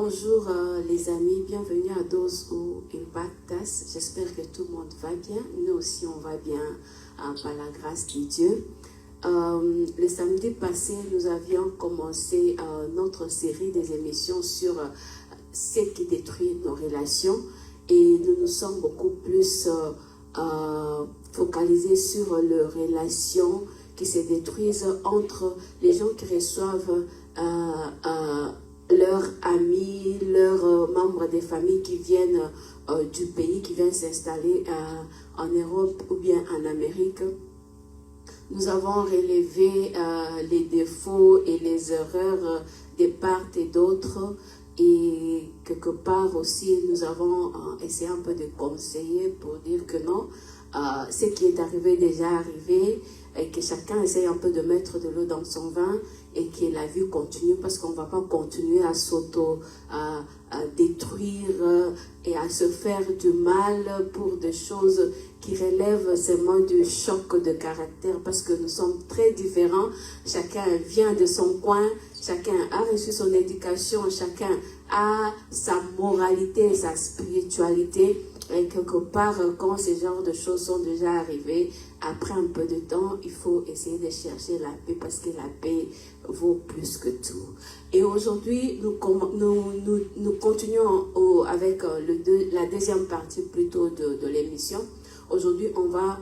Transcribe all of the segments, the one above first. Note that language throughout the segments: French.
Bonjour les amis, bienvenue à Those Who Impact Us. J'espère que tout le monde va bien. Nous aussi on va bien par la grâce de Dieu. Le samedi passé, nous avions commencé notre série des émissions sur ce qui détruit nos relations et nous nous sommes beaucoup plus focalisés sur les relations qui se détruisent entre les gens qui reçoivent leurs amis, leurs membres des familles qui viennent du pays, qui viennent s'installer en Europe ou bien en Amérique. Nous avons relevé les défauts et les erreurs de part et d'autre. Et quelque part aussi, nous avons essayé un peu de conseiller pour dire que non, ce qui est arrivé déjà arrivé, et que chacun essaye un peu de mettre de l'eau dans son vin et que la vie continue, parce qu'on ne va pas continuer à s'auto-détruire et à se faire du mal pour des choses qui relèvent seulement du choc de caractère, parce que nous sommes très différents. Chacun vient de son coin, chacun a reçu son éducation, chacun a sa moralité, sa spiritualité. Et quelque part, quand ce genre de choses sont déjà arrivées, après un peu de temps, il faut essayer de chercher la paix, parce que la paix vaut plus que tout. Et aujourd'hui, nous continuons avec la deuxième partie plutôt de l'émission. Aujourd'hui, on va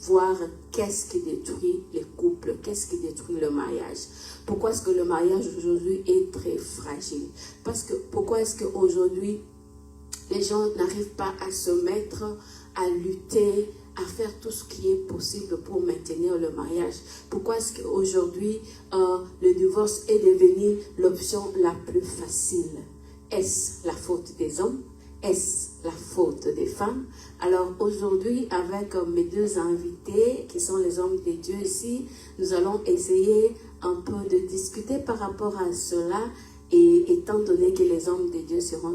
voir qu'est-ce qui détruit les couples, qu'est-ce qui détruit le mariage. Pourquoi est-ce que le mariage aujourd'hui est très fragile? Pourquoi est-ce qu'aujourd'hui, les gens n'arrivent pas à se mettre, à lutter, à faire tout ce qui est possible pour maintenir le mariage? Pourquoi est-ce qu'aujourd'hui, le divorce est devenu l'option la plus facile? Est-ce la faute des hommes? Est-ce la faute des femmes? Alors aujourd'hui, avec mes deux invités, qui sont les hommes de Dieu ici, nous allons essayer un peu de discuter par rapport à cela. Et étant donné que les hommes de Dieu seront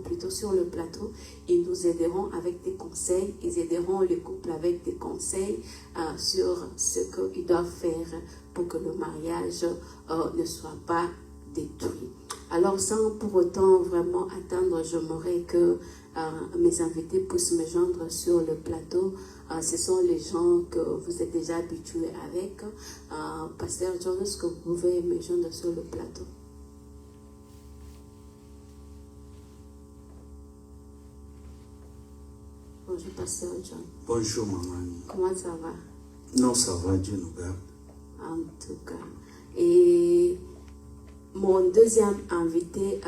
plutôt sur le plateau, ils nous aideront avec des conseils, ils aideront les couples avec des conseils sur ce qu'ils doivent faire pour que le mariage ne soit pas détruit. Alors sans pour autant vraiment attendre, j'aimerais que mes invités puissent me joindre sur le plateau. Ce sont les gens que vous êtes déjà habitués avec. Pasteur John, est-ce que vous pouvez me joindre sur le plateau? Bonjour, Pasteur John. Bonjour, maman. Comment ça va? Non, ça va, Dieu nous garde. En tout cas. Et mon deuxième invité,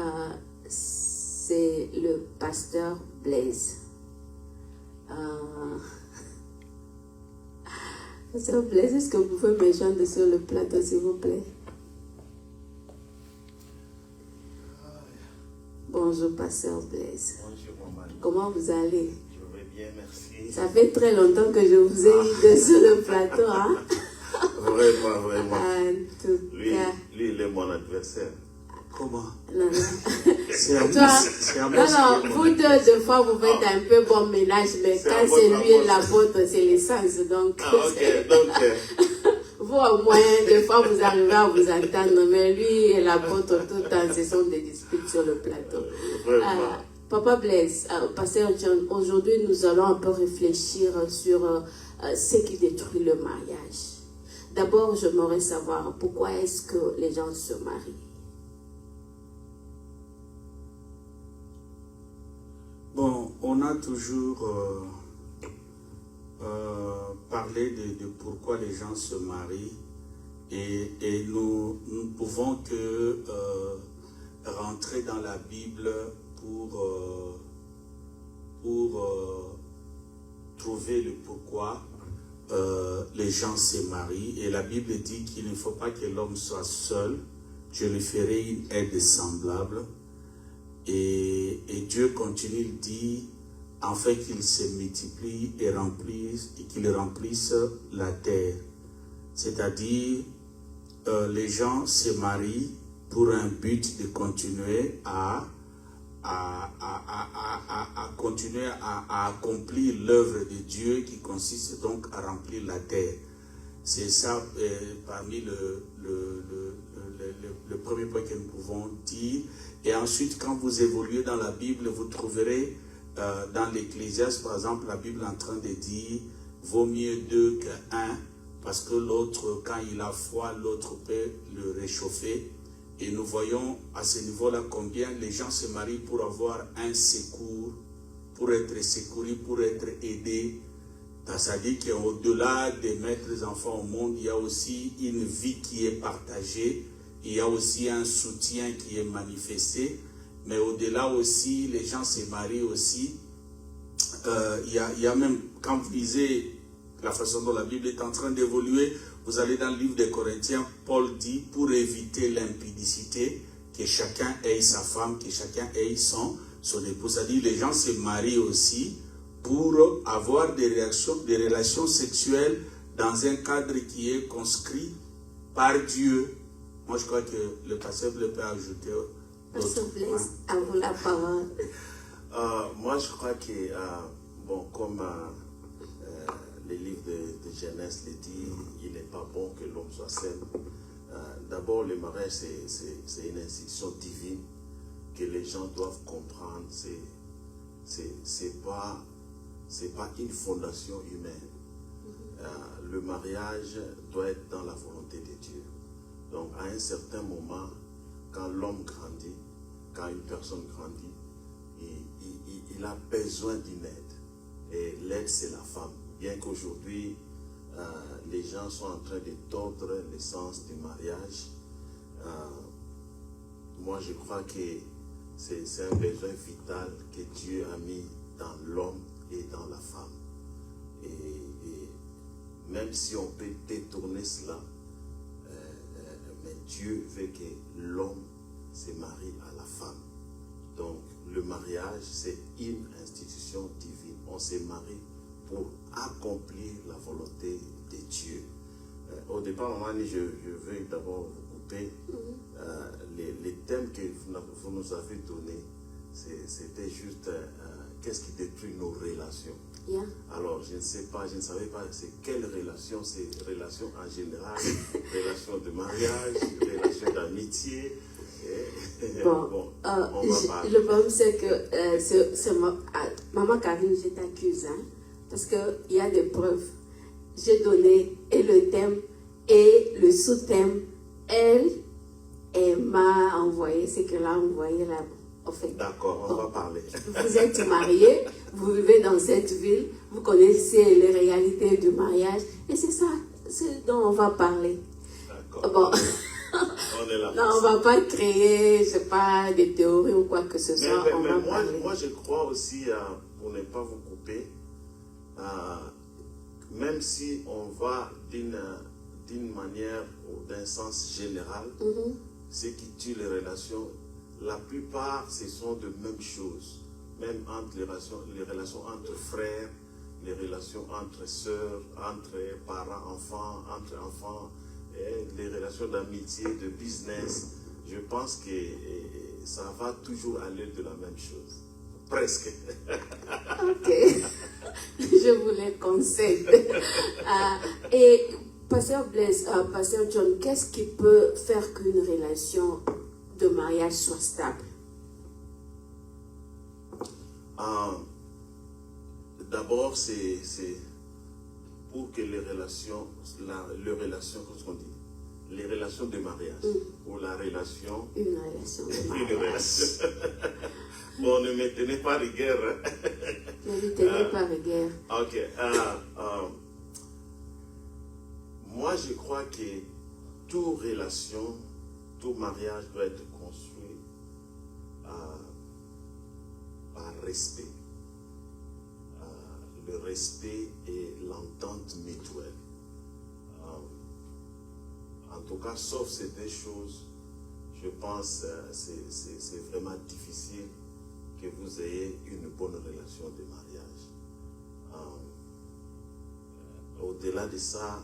c'est le pasteur Blaise. Pasteur Blaise, est-ce que vous pouvez me joindre sur le plateau, s'il vous plaît? Bonjour, pasteur Blaise. Bonjour, maman. Comment vous allez? Bien, merci. Ça fait très longtemps que je vous ai eu sur le plateau, hein? Vraiment, vraiment. En tout cas. Lui, il est mon adversaire. Comment? Non, non. C'est un Toi, non, vous deux fois, vous faites un peu bon ménage, mais quand c'est lui et l'apôtre, c'est l'essence. Donc, ok, donc. Vous, au moins, des fois, vous arrivez à vous entendre, mais lui et l'apôtre, tout le temps, ce sont des disputes sur le plateau. Vraiment. Papa Blaise, Pasteur John, aujourd'hui nous allons un peu réfléchir sur ce qui détruit le mariage. D'abord, j'aimerais savoir pourquoi est-ce que les gens se marient. Bon, on a toujours parlé de pourquoi les gens se marient et nous ne pouvons que rentrer dans la Bible pour trouver le pourquoi les gens se marient. Et la Bible dit qu'il ne faut pas que l'homme soit seul. Je lui ferai une aide semblable. Et Dieu continue, il dit, afin qu'il se multiplie et qu'il remplisse la terre. C'est-à-dire, les gens se marient pour un but de continuer à continuer à accomplir l'œuvre de Dieu qui consiste donc à remplir la terre. C'est ça parmi le premier premier point que nous pouvons dire. Et ensuite, quand vous évoluez dans la Bible, vous trouverez dans l'Ecclésiaste, par exemple, la Bible est en train de dire vaut mieux deux qu'un, parce que l'autre, quand il a froid, l'autre peut le réchauffer. Et nous voyons à ce niveau-là combien les gens se marient pour avoir un secours, pour être secourus, pour être aidés. C'est-à-dire qu'au-delà de mettre les enfants au monde, il y a aussi une vie qui est partagée, il y a aussi un soutien qui est manifesté, mais au-delà aussi, les gens se marient aussi. Il y a même, quand vous lisez la façon dont la Bible est en train d'évoluer, vous allez dans le livre des Corinthiens, Paul dit, pour éviter l'impudicité, que chacun ait sa femme, que chacun ait son époux. C'est-à-dire les gens se marient aussi pour avoir des relations sexuelles dans un cadre qui est conscrit par Dieu. Moi, je crois que le pasteur peut ajouter. Pasteur Blaise, à vous la parole. Moi, je crois que, bon, comme les livres de Genèse le dit, il n'est pas bon que l'homme soit seul. D'abord, le mariage, c'est une institution divine que les gens doivent comprendre. C'est pas une fondation humaine. Le mariage doit être dans la volonté de Dieu. Donc, à un certain moment, quand l'homme grandit, quand une personne grandit, il a besoin d'une aide. Et l'aide, c'est la femme. Bien qu'aujourd'hui, les gens sont en train de tordre le sens du mariage, moi, je crois que c'est un besoin vital que Dieu a mis dans l'homme et dans la femme. Et même si on peut détourner cela, mais Dieu veut que l'homme se marie à la femme. Donc, le mariage, c'est une institution divine. On se marie pour accomplir la volonté de Dieu. Au départ, Mamani, je veux d'abord vous couper. Les thèmes que vous nous avez donnés, c'était juste qu'est-ce qui détruit nos relations. Yeah. Alors, je ne savais pas c'est quelle relation, c'est relation en général, relation de mariage, relation d'amitié. Bon, on va parler. le problème c'est que Maman Karine, je t'accuse, hein, parce qu'il y a des preuves. J'ai donné et le thème et le sous-thème. Elle m'a envoyé ce qu'elle a envoyé là. En fait. D'accord, on va parler. Vous êtes mariés, vous vivez dans cette ville, vous connaissez les réalités du mariage, et c'est ça, c'est dont on va parler. D'accord. Bon. On est là. Non, on ne va pas créer, je sais pas, des théories ou quoi que ce soit. Moi, je crois aussi, pour ne pas vous couper, même si on va d'une manière ou d'un sens général, ce qui tue les relations, la plupart, ce sont de mêmes choses. Même entre les relations entre frères, les relations entre sœurs, entre parents, enfants, entre enfants, les relations d'amitié, de business. Je pense que ça va toujours aller de la même chose. Presque. Ok. Je vous le concède. Et Pasteur Blaise, Pasteur John, qu'est-ce qui peut faire qu'une relation de mariage soit stable? D'abord, c'est pour que les relations qu'est-ce qu'on dit? Les relations de mariage ou la relation. Une relation de mariage. Une relation. Bon, ne me tenez pas rigueur. Hein? Ne lui tenez pas rigueur. Ok. Moi, je crois que toute relation, tout mariage doit être construit par respect. Le respect et l'entente mutuelle. En tout cas, sauf ces deux choses, je pense que c'est vraiment difficile que vous ayez une bonne relation de mariage. Au-delà de ça,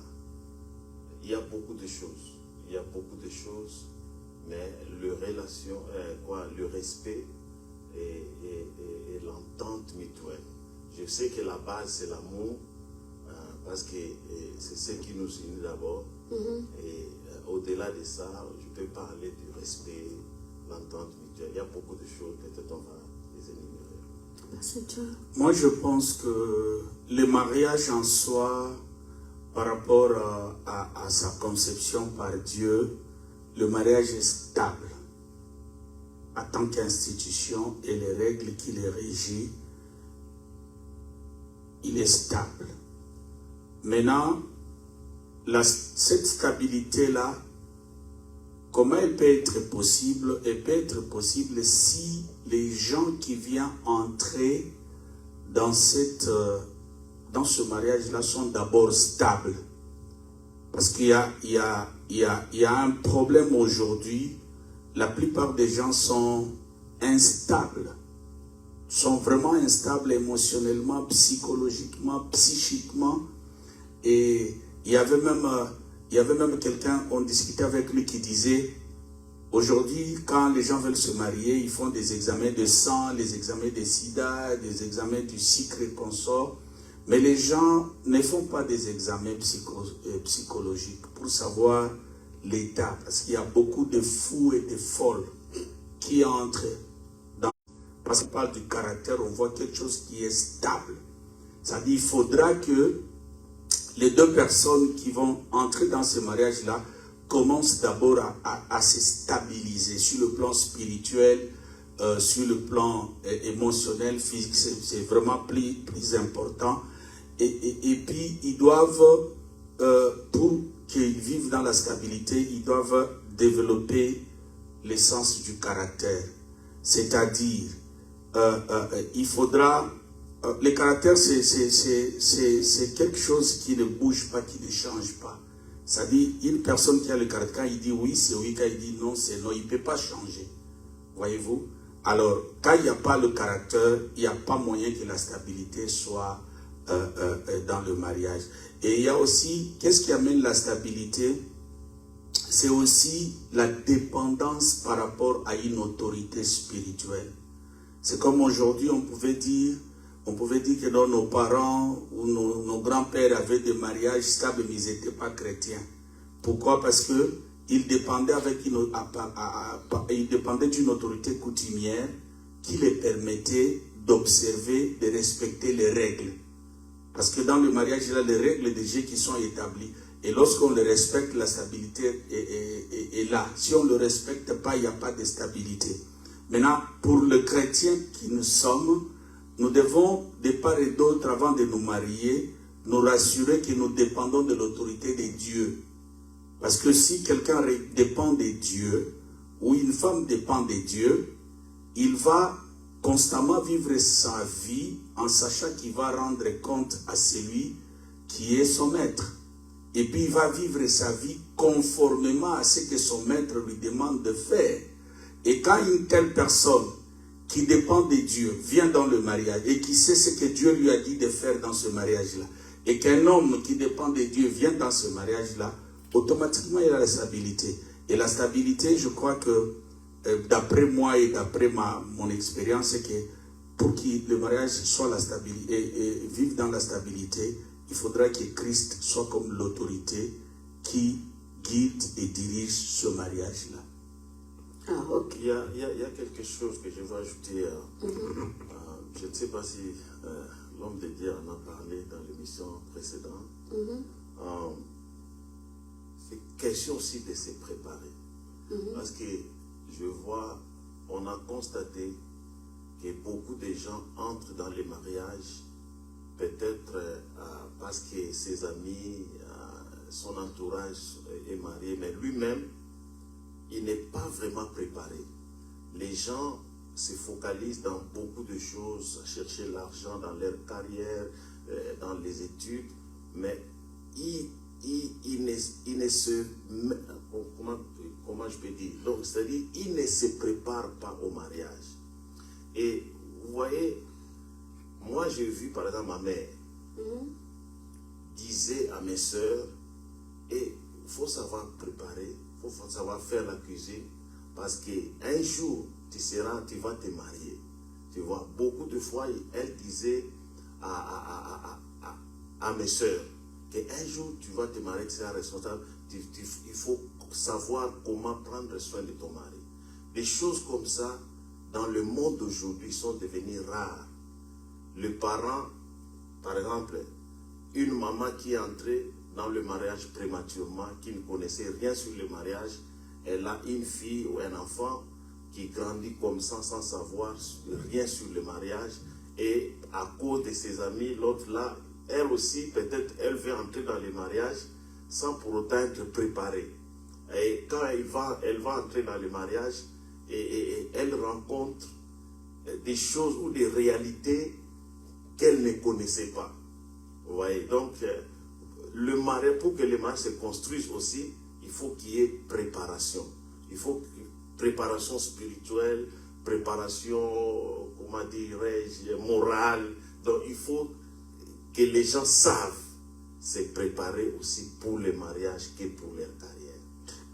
il y a beaucoup de choses. Il y a beaucoup de choses, mais le respect et l'entente mutuelle. Je sais que la base, c'est l'amour, parce que c'est ce qui nous unit d'abord. Et au-delà de ça, je peux parler du respect, l'entente mutuelle. Il y a beaucoup de choses, peut-être on va les énumérer. Moi, je pense que le mariage en soi, par rapport à sa conception par Dieu, le mariage est stable en tant qu'institution et les règles qui les régissent, il est stable. Maintenant, cette stabilité-là, comment elle peut être possible? Elle peut être possible si les gens qui viennent entrer dans ce mariage-là sont d'abord stables. Parce qu'il y a un problème aujourd'hui. La plupart des gens sont instables. Sont vraiment instables émotionnellement, psychologiquement, psychiquement. Et il y avait même quelqu'un, on discutait avec lui qui disait, aujourd'hui, quand les gens veulent se marier, ils font des examens de sang, les examens de sida, des examens du sucre et consort. Mais les gens ne font pas des examens psychologiques pour savoir l'état. Parce qu'il y a beaucoup de fous et de folles qui entrent dans... Parce qu'on parle du caractère, on voit quelque chose qui est stable. C'est-à-dire qu'il faudra que les deux personnes qui vont entrer dans ce mariage-là commencent d'abord à se stabiliser sur le plan spirituel, sur le plan émotionnel, physique. C'est vraiment plus important. Et puis, ils doivent, pour qu'ils vivent dans la stabilité, ils doivent développer l'essence du caractère. C'est-à-dire, il faudra... le caractère, c'est quelque chose qui ne bouge pas, qui ne change pas. C'est-à-dire, une personne qui a le caractère, quand il dit oui, c'est oui, quand il dit non, c'est non, il ne peut pas changer. Voyez-vous? Alors, quand il n'y a pas le caractère, il n'y a pas moyen que la stabilité soit dans le mariage. Et il y a aussi, qu'est-ce qui amène la stabilité? C'est aussi la dépendance par rapport à une autorité spirituelle. C'est comme aujourd'hui, on pouvait dire que nos parents ou nos grands-pères avaient des mariages stables, mais ils n'étaient pas chrétiens. Pourquoi? Parce qu'ils dépendaient d'une autorité coutumière qui les permettait d'observer, de respecter les règles. Parce que dans le mariage, il y a les règles de Dieu qui sont établies. Et lorsqu'on les respecte, la stabilité est là. Si on ne le respecte pas, il n'y a pas de stabilité. Maintenant, pour le chrétien qui nous sommes, nous devons, de part et d'autre, avant de nous marier, nous rassurer que nous dépendons de l'autorité de Dieu. Parce que si quelqu'un dépend de Dieu, ou une femme dépend de Dieu, il va constamment vivre sa vie en sachant qu'il va rendre compte à celui qui est son maître. Et puis il va vivre sa vie conformément à ce que son maître lui demande de faire. Et quand une telle personne qui dépend de Dieu vient dans le mariage et qui sait ce que Dieu lui a dit de faire dans ce mariage-là, et qu'un homme qui dépend de Dieu vient dans ce mariage-là, automatiquement il a la stabilité. Et la stabilité, je crois que d'après moi et d'après mon expérience, c'est que pour que le mariage soit la stabilité et vive dans la stabilité, il faudra que Christ soit comme l'autorité qui guide et dirige ce mariage-là. Ah, ok. Il y a quelque chose que je veux ajouter. Je ne sais pas si l'homme de Dieu en a parlé dans l'émission précédente. C'est question aussi de se préparer. Parce que je vois, on a constaté que beaucoup de gens entrent dans les mariages, peut-être parce que ses amis, son entourage est marié, mais lui-même, il n'est pas vraiment préparé. Les gens se focalisent dans beaucoup de choses, à chercher l'argent dans leur carrière, dans les études, mais il ne se... Comment je peux dire? Donc, c'est-à-dire, il ne se prépare pas au mariage. Et vous voyez, moi j'ai vu par exemple ma mère disait à mes soeurs, il faut savoir préparer, il faut savoir faire la cuisine, parce qu'un jour tu vas te marier. Tu vois, beaucoup de fois elle disait à mes soeurs qu'un jour tu vas te marier, tu seras responsable, il faut savoir comment prendre soin de ton mari. Des choses comme ça, dans le monde d'aujourd'hui, sont devenues rares. Le parent, par exemple, une maman qui est entrée dans le mariage prématurément, qui ne connaissait rien sur le mariage, elle a une fille ou un enfant qui grandit comme ça sans savoir rien sur le mariage, et à cause de ses amis, l'autre là, elle aussi, peut-être, elle veut entrer dans le mariage sans pour autant être préparée. Et quand elle va entrer dans le mariage, et elle rencontre des choses ou des réalités qu'elle ne connaissait pas. Vous voyez, donc, le mariage, pour que le mariage se construise aussi, il faut qu'il y ait préparation. Il faut préparation spirituelle, préparation, comment dirais-je, morale. Donc, il faut que les gens savent se préparer aussi pour le mariage que pour leur carrière.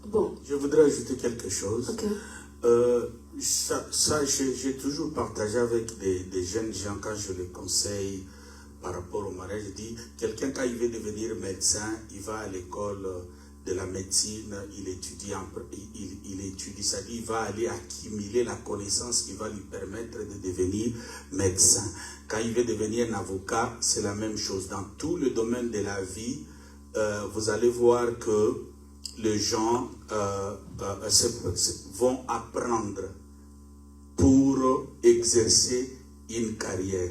Bon. Je voudrais ajouter quelque chose. Okay. J'ai toujours partagé avec des jeunes gens quand je les conseille par rapport au mariage. Je dis, quelqu'un quand il veut devenir médecin, il va à l'école de la médecine, il étudie, c'est-à-dire il va aller accumuler la connaissance qui va lui permettre de devenir médecin. Quand il veut devenir un avocat, c'est la même chose. Dans tout le domaine de la vie, vous allez voir que les gens vont apprendre pour exercer une carrière.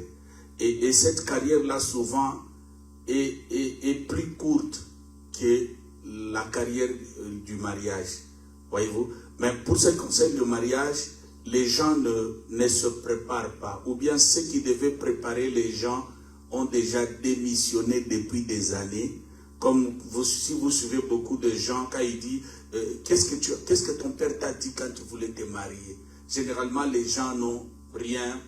Et cette carrière-là, souvent, est plus courte que la carrière du mariage. Voyez-vous? Mais pour ce qui concerne le mariage, les gens ne se préparent pas. Ou bien ceux qui devaient préparer les gens ont déjà démissionné depuis des années. Comme si vous suivez beaucoup de gens, quand ils disent qu'est-ce que ton père t'a dit quand tu voulais te marier? Généralement, les gens n'ont rien.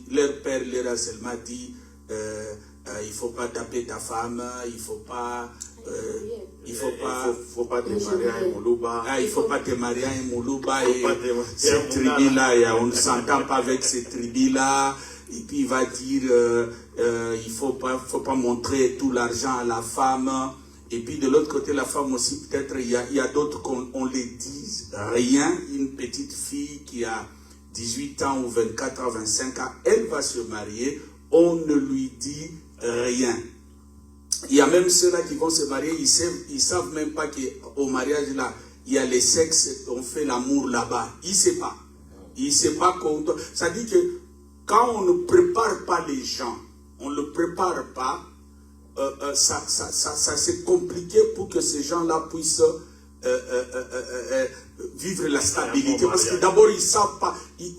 Leur père leur a seulement dit il ne faut pas taper ta femme, il faut pas te marier à un Moulouba. Il ne faut pas te marier à un Moulouba. Et cette tribu-là, on ne s'entend pas avec cette tribu-là. Et puis il va dire il faut pas montrer tout l'argent à la femme. Et puis de l'autre côté, la femme aussi, peut-être il y a d'autres qu'on les dise rien. Une petite fille qui a 18 ans ou 24 ans, 25 ans, elle va se marier, on ne lui dit rien. Il y a même ceux-là qui vont se marier, ils savent même pas qu'au mariage là, il y a les sexes, on fait l'amour là-bas. Il ne sait pas. Il ne sait pas qu'on... Ça dit que quand on ne prépare pas les gens, on ne le prépare pas, ça c'est compliqué pour que ces gens-là puissent vivre la stabilité. Parce que d'abord, ils ne savent pas. Il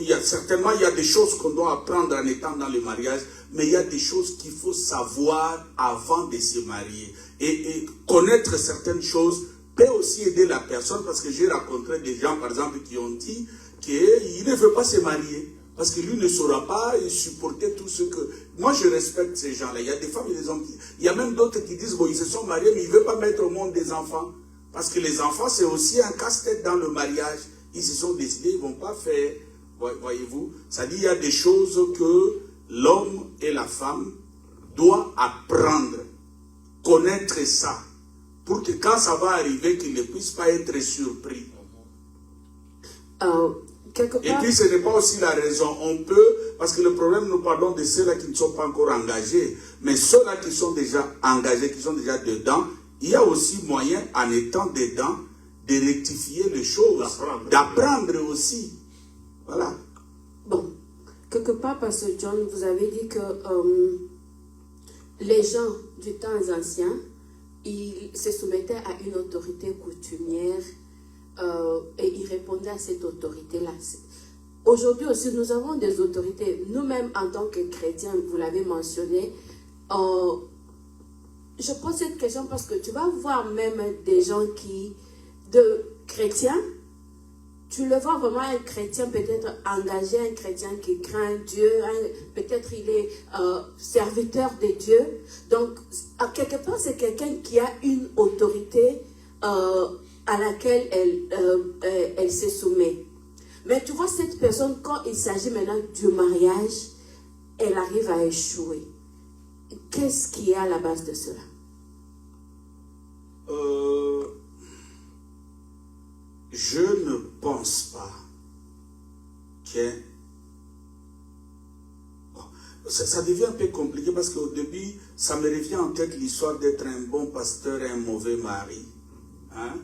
y a certainement, il y a des choses qu'on doit apprendre en étant dans le mariage, mais il y a des choses qu'il faut savoir avant de se marier. Et connaître certaines choses peut aussi aider la personne, parce que j'ai rencontré des gens, par exemple, qui ont dit qu'il ne veut pas se marier. Parce que lui ne saura pas supporter tout ce que... Moi, je respecte ces gens-là. Il y a des femmes et des hommes. Il y a même d'autres qui disent, bon, ils se sont mariés, mais ils ne veulent pas mettre au monde des enfants. Parce que les enfants, c'est aussi un casse-tête dans le mariage. Ils se sont décidés, ils ne vont pas faire. Voyez-vous? C'est-à-dire, il y a des choses que l'homme et la femme doivent apprendre, connaître ça, pour que quand ça va arriver, qu'ils ne puissent pas être surpris. Et puis ce n'est pas aussi la raison. On peut, parce que le problème, nous parlons de ceux-là qui ne sont pas encore engagés, mais ceux-là qui sont déjà engagés, qui sont déjà dedans, il y a aussi moyen, en étant dedans, de rectifier les choses, d'apprendre aussi. Voilà. Bon, quelque part, Pasteur John, vous avez dit que les gens du temps ancien, ils se soumettaient à une autorité coutumière et ils répondaient à cette autorité-là. Aujourd'hui aussi, nous avons des autorités. Nous-mêmes, en tant que chrétiens, vous l'avez mentionné, je pose cette question parce que tu vas voir même des gens de chrétiens, tu le vois vraiment un chrétien peut-être engagé, un chrétien qui craint Dieu, peut-être il est serviteur de Dieu. Donc, à quelque part, c'est quelqu'un qui a une autorité à laquelle elle se soumet. Mais tu vois, cette personne, quand il s'agit maintenant du mariage, elle arrive à échouer. Qu'est-ce qui est à la base de cela? je ne pense pas que... Bon, ça devient un peu compliqué parce qu'au début, ça me revient en tête l'histoire d'être un bon pasteur et un mauvais mari. Hein?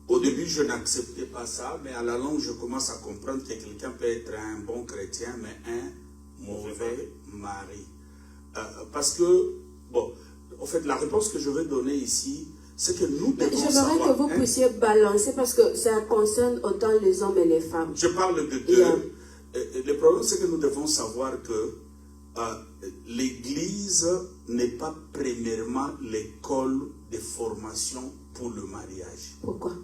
Au début, je n'acceptais pas ça, mais à la longue, je commence à comprendre que quelqu'un peut être un bon chrétien, mais un mauvais mari. Parce que, bon, en fait, la réponse que je vais donner ici, c'est que nous devons savoir... J'aimerais que vous puissiez balancer, parce que ça concerne autant les hommes et les femmes. Je parle de deux. Le problème, c'est que nous devons savoir que l'Église n'est pas premièrement l'école de formation pour le mariage. Pourquoi?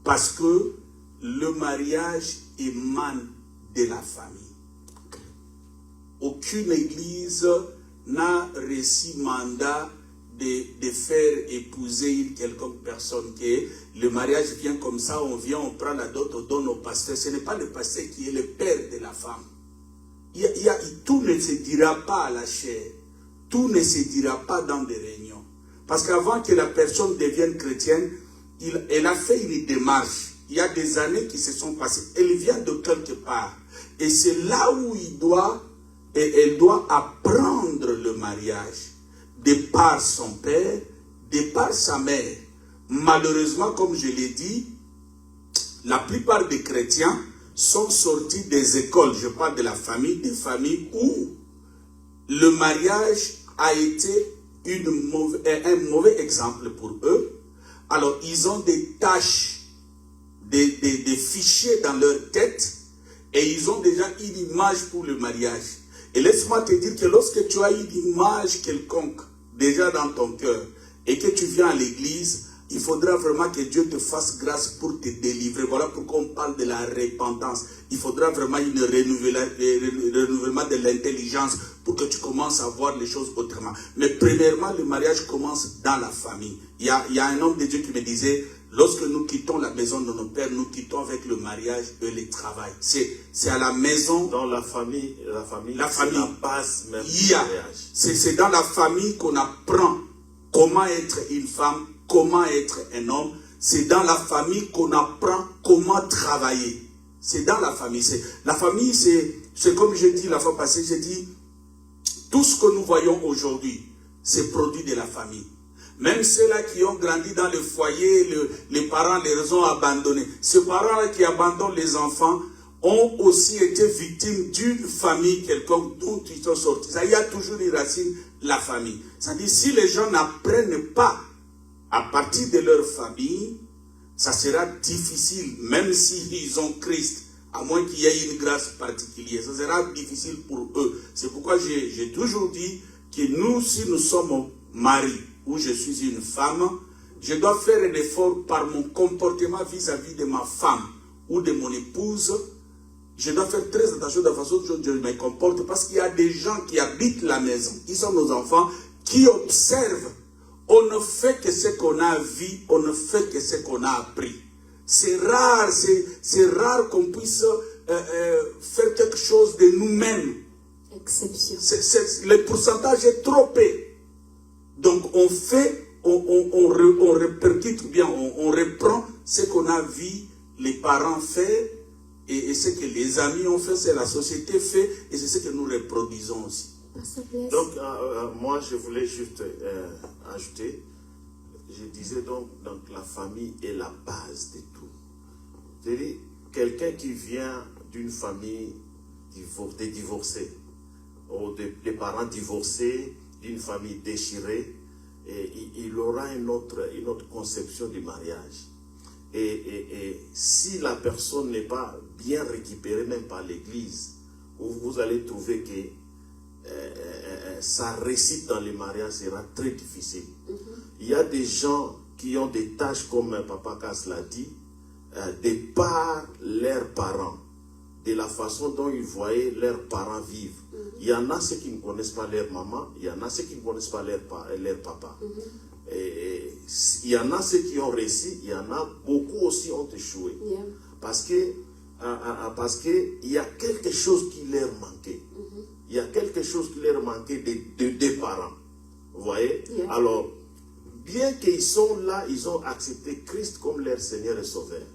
Parce que le mariage émane de la famille. Aucune église n'a reçu mandat de faire épouser une quelconque personne. Que le mariage vient comme ça, on vient, on prend la dot, on donne au pasteur. Ce n'est pas le pasteur qui est le père de la femme. Tout ne se dira pas à la chair. Tout ne se dira pas dans des réunions. Parce qu'avant que la personne devienne chrétienne, elle a fait une démarche. Il y a des années qui se sont passées. Elle vient de quelque part. Et c'est là où elle doit apprendre le mariage. De par son père, de par sa mère. Malheureusement, comme je l'ai dit, la plupart des chrétiens sont sortis des écoles. Je parle de la famille, des familles où le mariage a été un mauvais exemple pour eux. Alors, ils ont des tâches, des fichiers dans leur tête et ils ont déjà une image pour le mariage. Et laisse-moi te dire que lorsque tu as une image quelconque déjà dans ton cœur et que tu viens à l'église, il faudra vraiment que Dieu te fasse grâce pour te délivrer. Voilà pourquoi on parle de la repentance. Il faudra vraiment un renouvellement de l'intelligence pour que tu commences à voir les choses autrement. Mais premièrement, le mariage commence dans la famille. Il y a un homme de Dieu qui me disait, lorsque nous quittons la maison de nos pères, nous quittons avec le mariage et le travail. C'est à la maison. Dans la famille, c'est la base même du mariage. C'est dans la famille qu'on apprend comment être une femme, comment être un homme. C'est dans la famille qu'on apprend comment travailler. C'est dans la famille. La famille, c'est comme je dis la fois passée, j'ai dit, tout ce que nous voyons aujourd'hui, c'est produit de la famille. Même ceux-là qui ont grandi dans le foyer, les parents les ont abandonnés. Ces parents-là qui abandonnent les enfants ont aussi été victimes d'une famille quelconque dont ils sont sortis. Ça, il y a toujours une racine, la famille. C'est-à-dire, si les gens n'apprennent pas à partir de leur famille, ça sera difficile, même s'ils ont Christ, à moins qu'il y ait une grâce particulière. Ça sera difficile pour eux. C'est pourquoi j'ai toujours dit que nous, si nous sommes mariés, ou je suis une femme, je dois faire un effort par mon comportement vis-à-vis de ma femme ou de mon épouse. Je dois faire très attention de la façon dont je me comporte parce qu'il y a des gens qui habitent la maison, qui sont nos enfants, qui observent. On ne fait que ce qu'on a vu, on ne fait que ce qu'on a appris. C'est rare qu'on puisse faire quelque chose de nous-mêmes. Exception. Le pourcentage est trop peu. Donc on fait, on répercute bien, on reprend ce qu'on a vu les parents faire et ce que les amis ont fait, c'est la société fait et c'est ce que nous reproduisons aussi. Donc moi je voulais juste ajouter, je disais donc la famille est la base de tout. C'est-à-dire quelqu'un qui vient d'une famille des divorcés, ou des parents divorcés, d'une famille déchirée, et il aura une autre conception du mariage. Et si la personne n'est pas bien récupérée, même par l'église, vous allez trouver que sa réussite dans le mariage sera très difficile. Il y a des gens qui ont des tâches, comme Papa Cass l'a dit, de par leurs parents, de la façon dont ils voyaient leurs parents vivre. Il y en a ceux qui ne connaissent pas leur maman, il y en a ceux qui ne connaissent pas leur papa. Et il y en a ceux qui ont réussi, il y en a beaucoup aussi ont échoué. Yeah. Parce que il y a quelque chose qui leur manquait. Il y a quelque chose qui leur manquait des parents. Vous voyez? Yeah. Alors, bien qu'ils sont là, ils ont accepté Christ comme leur Seigneur et Sauveur.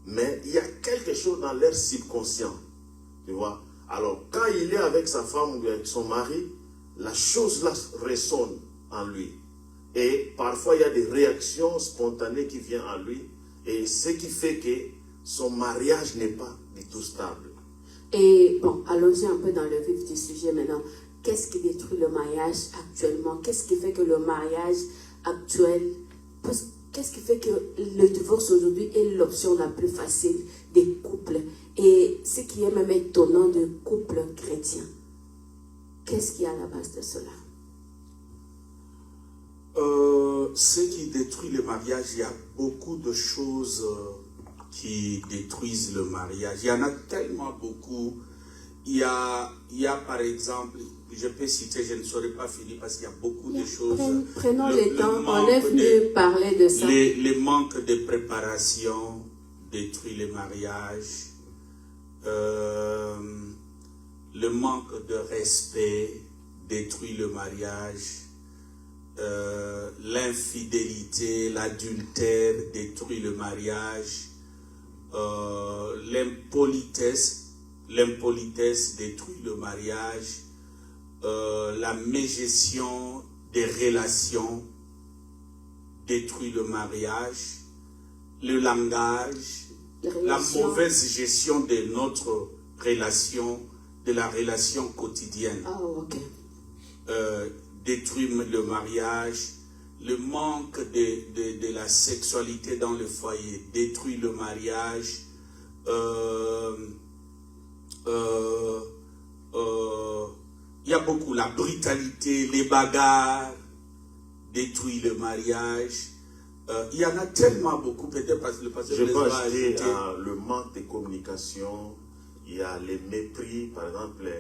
mais il y a quelque chose dans leur subconscient, tu vois. Alors, quand il est avec sa femme ou avec son mari, la chose là résonne en lui. Et parfois, il y a des réactions spontanées qui viennent en lui. Et ce qui fait que son mariage n'est pas du tout stable. Et bon, allons-y un peu dans le vif du sujet maintenant. Qu'est-ce qui détruit le mariage actuellement? Qu'est-ce qui fait que le mariage actuel... Qu'est-ce qui fait que le divorce aujourd'hui est l'option la plus facile des couples? Et ce qui est même étonnant de couples chrétiens. Qu'est-ce qu'il y a à la base de cela? Ce qui détruit le mariage, il y a beaucoup de choses qui détruisent le mariage. Il y en a tellement beaucoup. Il y a par exemple, je peux citer, je ne saurais pas finir parce qu'il y a beaucoup de choses. Prenons le temps, on est venu parler de ça. Le manque de préparation détruit le mariage. Le manque de respect détruit le mariage. L'infidélité, l'adultère détruit le mariage. L'impolitesse détruit le mariage. La mégestion des relations détruit le mariage. Le langage, la mauvaise gestion de notre relation, de la relation quotidienne. Détruit le mariage. Le manque de la sexualité dans le foyer détruit le mariage. Il y a beaucoup, la brutalité, les bagarres détruit le mariage. Il y en a tellement beaucoup, peut-être parce que le pasteur... Je peux ajouter le manque de communication, il y a les mépris, par exemple,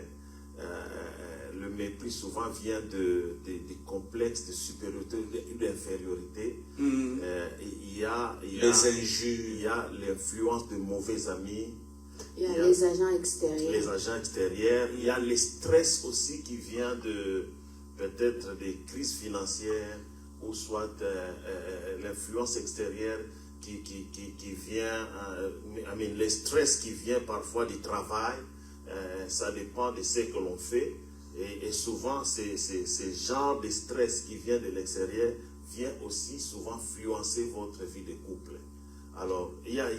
le mépris souvent vient des complexes de supériorité ou d'infériorité. Il y a les injures, il y a l'influence de mauvais amis. Il y a les agents extérieurs. Les agents extérieurs. Il y a le stress aussi qui vient de peut-être des crises financières ou soit l'influence extérieure qui vient, le stress qui vient parfois du travail. Ça dépend de ce que l'on fait. Et souvent, ces genres de stress qui vient de l'extérieur vient aussi souvent influencer votre vie de couple. Alors, il y a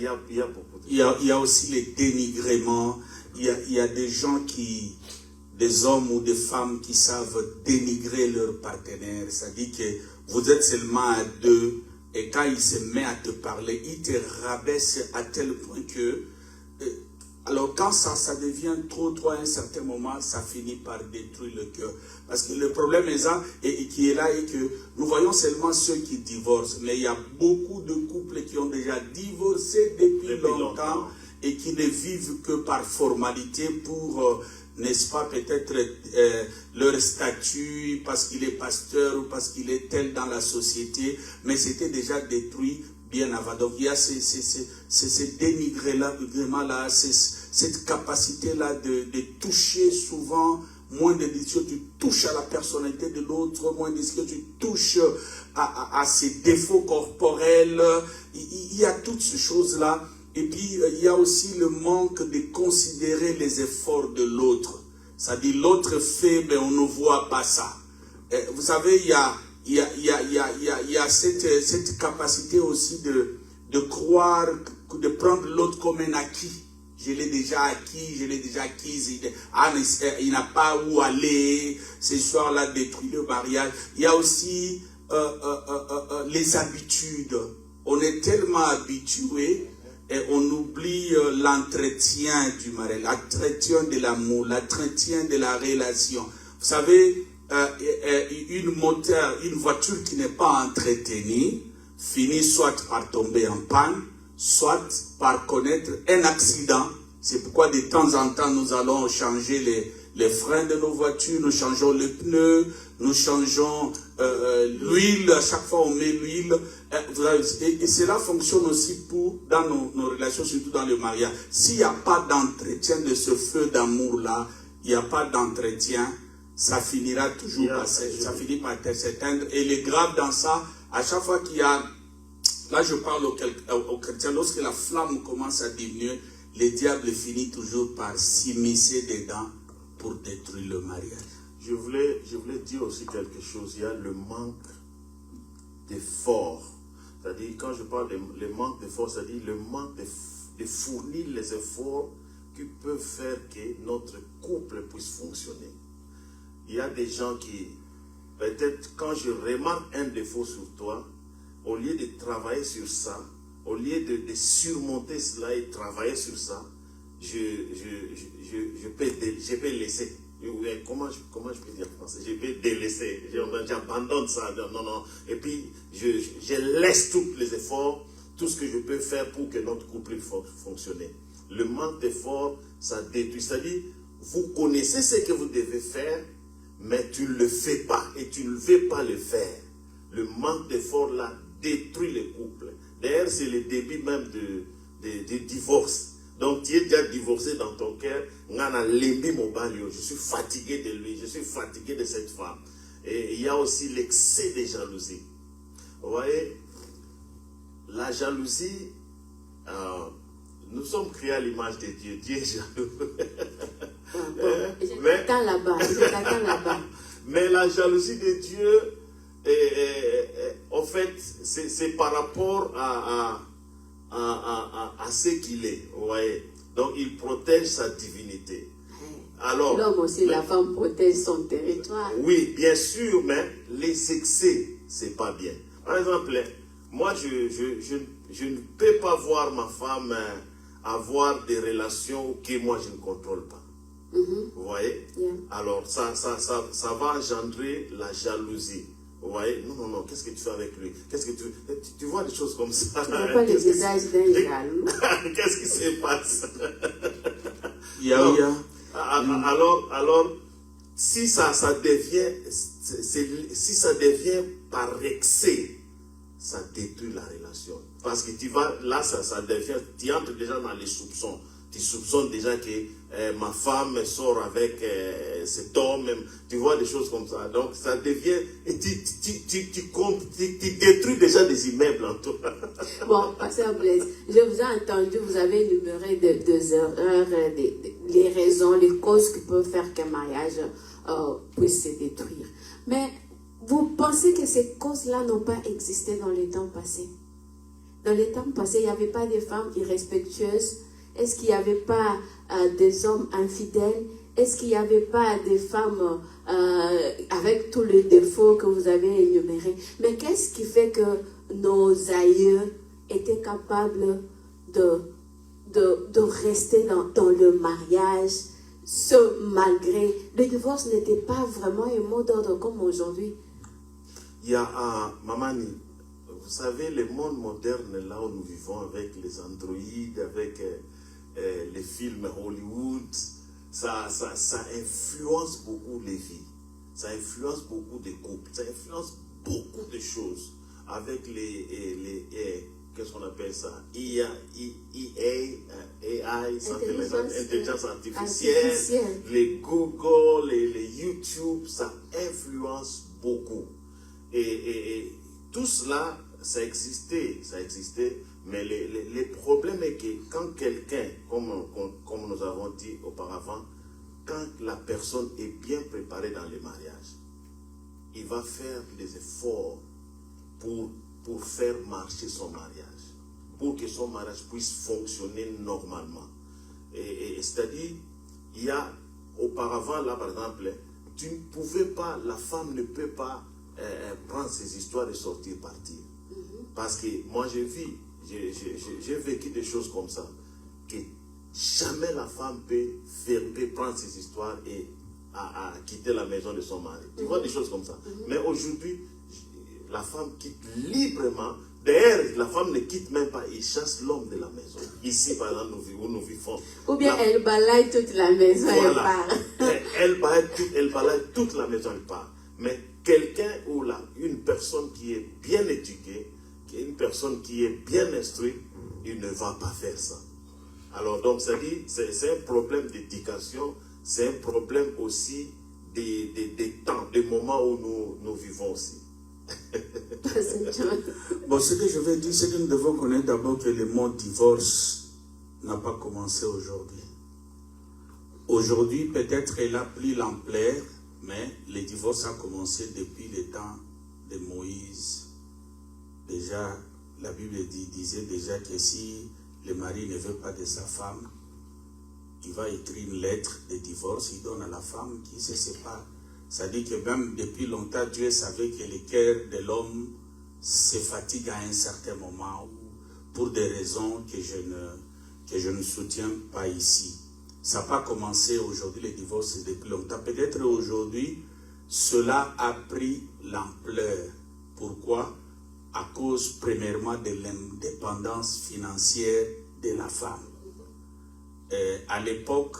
beaucoup de choses. Il y a aussi les dénigrements. Il y a des gens des hommes ou des femmes qui savent dénigrer leur partenaire. C'est-à-dire que vous êtes seulement à deux et quand il se met à te parler, il te rabaisse à tel point que... Alors quand ça devient trop à un certain moment, ça finit par détruire le cœur. Parce que le problème qui est là est que nous voyons seulement ceux qui divorcent. Mais il y a beaucoup de couples qui ont déjà divorcé depuis longtemps et qui ne vivent que par formalité pour, n'est-ce pas, peut-être leur statut, parce qu'il est pasteur ou parce qu'il est tel dans la société. Mais c'était déjà détruit bien avant. Donc il y a ces dénigrements-là, cette capacité-là de toucher souvent, moins de discours, tu touches à la personnalité de l'autre, moins de discours, tu touches à ses défauts corporels. Il y a toutes ces choses-là. Et puis il y a aussi le manque de considérer les efforts de l'autre. C'est-à-dire l'autre fait, mais on ne voit pas ça. Vous savez, il y a cette capacité aussi de croire, de prendre l'autre comme un acquis. Je l'ai déjà acquis, je l'ai déjà acquise. Il n'a pas où aller. Ce soir-là détruit le mariage. Il y a aussi les habitudes. On est tellement habitué et on oublie l'entretien du mariage, l'entretien de l'amour, l'entretien de la relation. Vous savez, une voiture qui n'est pas entretenue finit soit par tomber en panne, soit par connaître un accident. C'est pourquoi de temps en temps nous allons changer les freins de nos voitures, nous changeons les pneus, nous changeons l'huile, à chaque fois on met l'huile. Et cela fonctionne aussi dans nos relations, surtout dans le mariage. S'il n'y a pas d'entretien de ce feu d'amour-là, il n'y a pas d'entretien, ça finira toujours ça finit par s'éteindre. Et le grave dans ça, à chaque fois qu'il y a Là, je parle aux chrétiens. Lorsque la flamme commence à diminuer, le diable finit toujours par s'immiscer dedans pour détruire le mariage. Je voulais dire aussi quelque chose. Il y a le manque d'effort. C'est-à-dire, quand je parle de manque d'effort, c'est-à-dire le manque de fournir les efforts qui peuvent faire que notre couple puisse fonctionner. Il y a des gens qui, peut-être quand je remarque un défaut sur toi, au lieu de travailler sur ça, au lieu de surmonter cela et travailler sur ça, je peux laisser. Comment je peux dire en français? Je peux délaisser. J'abandonne ça. Non. Et puis, je laisse tous les efforts, tout ce que je peux faire pour que notre couple fonctionne. Le manque d'effort, ça détruit. C'est-à-dire, vous connaissez ce que vous devez faire, mais tu ne le fais pas et tu ne veux pas le faire. Le manque d'effort, là, détruit le couple. D'ailleurs, c'est le début même de divorce. Donc, tu es déjà divorcé dans ton cœur. Je suis fatigué de lui, je suis fatigué de cette femme. Et il y a aussi l'excès de jalousie. Vous voyez, la jalousie, nous sommes créés à l'image de Dieu. Dieu est jaloux. Je t'attends là-bas. Mais la jalousie de Dieu, en fait, c'est par rapport à ce qu'il est. Vous voyez? Donc, il protège sa divinité. Alors, l'homme aussi, la femme protège son territoire. Oui, bien sûr, mais les excès, c'est pas bien. Par exemple, moi, je ne peux pas voir ma femme avoir des relations que moi, je ne contrôle pas. Vous voyez? Yeah. Alors, ça va engendrer la jalousie. Vous voyez? Non, qu'est-ce que tu fais avec lui? Qu'est-ce que tu vois des choses comme ça? Tu vois pas le visage d'un jaloux. Qu'est-ce qui se passe? Alors, si ça devient par excès, ça détruit la relation. Parce que ça devient, tu entres déjà dans les soupçons. Tu soupçonnes déjà que ma femme sort avec cet homme, tu vois des choses comme ça. Donc ça devient, et tu détruis déjà des immeubles en toi. Bon, Pasteur Blaise, je vous ai entendu, vous avez énuméré des erreurs, les raisons, les causes qui peuvent faire qu'un mariage puisse se détruire. Mais vous pensez que ces causes-là n'ont pas existé dans les temps passés? Dans les temps passés, il n'y avait pas de femmes irrespectueuses. Est-ce qu'il n'y avait pas des hommes infidèles? Est-ce qu'il n'y avait pas des femmes avec tous les défauts que vous avez énumérés? Mais qu'est-ce qui fait que nos aïeux étaient capables de rester dans le mariage, malgré... Le divorce n'était pas vraiment un mot d'ordre comme aujourd'hui. Il y a Mamani, vous savez, le monde moderne, là où nous vivons, avec les androïdes, avec... les films Hollywood, ça influence beaucoup les vies, ça influence beaucoup de couples, ça influence beaucoup de choses avec qu'est-ce qu'on appelle ça, AI, intelligence artificielle, les Google, les YouTube, ça influence beaucoup. Et tout cela, ça existait. Mais le problème est que quand quelqu'un, comme nous avons dit auparavant, quand la personne est bien préparée dans le mariage, il va faire des efforts pour faire marcher son mariage, pour que son mariage puisse fonctionner normalement. Et c'est-à-dire, il y a auparavant, là par exemple, tu ne pouvais pas, la femme ne peut pas prendre ses histoires et sortir, partir. Parce que moi j'ai vécu des choses comme ça, que jamais la femme peut prendre ses histoires et à quitter la maison de son mari. Tu vois des choses comme ça. Mais aujourd'hui, la femme quitte librement. D'ailleurs, la femme ne quitte même pas, il chasse l'homme de la maison. Ici, par exemple, où nous vivons. Ou bien elle balaye toute la maison, voilà. Elle part. Elle balaye toute la maison, elle part. Mais quelqu'un ou là, une personne qui est bien éduquée, une personne qui est bien instruite, il ne va pas faire ça. Alors, donc, c'est un problème d'éducation, c'est un problème aussi des temps, des moments où nous vivons aussi. Bon, ce que je vais dire, c'est que nous devons connaître d'abord que le mot divorce n'a pas commencé aujourd'hui. Aujourd'hui, peut-être elle a pris l'ampleur, mais le divorce a commencé depuis le temps de Moïse. Déjà, la Bible disait déjà que si le mari ne veut pas de sa femme, il va écrire une lettre de divorce, il donne à la femme qui se sépare. Ça dit que même depuis longtemps, Dieu savait que le cœur de l'homme se fatigue à un certain moment pour des raisons que je ne soutiens pas ici. Ça n'a pas commencé aujourd'hui, les divorces, depuis longtemps. Peut-être aujourd'hui, cela a pris l'ampleur. Pourquoi? À cause, premièrement, de l'indépendance financière de la femme. À l'époque,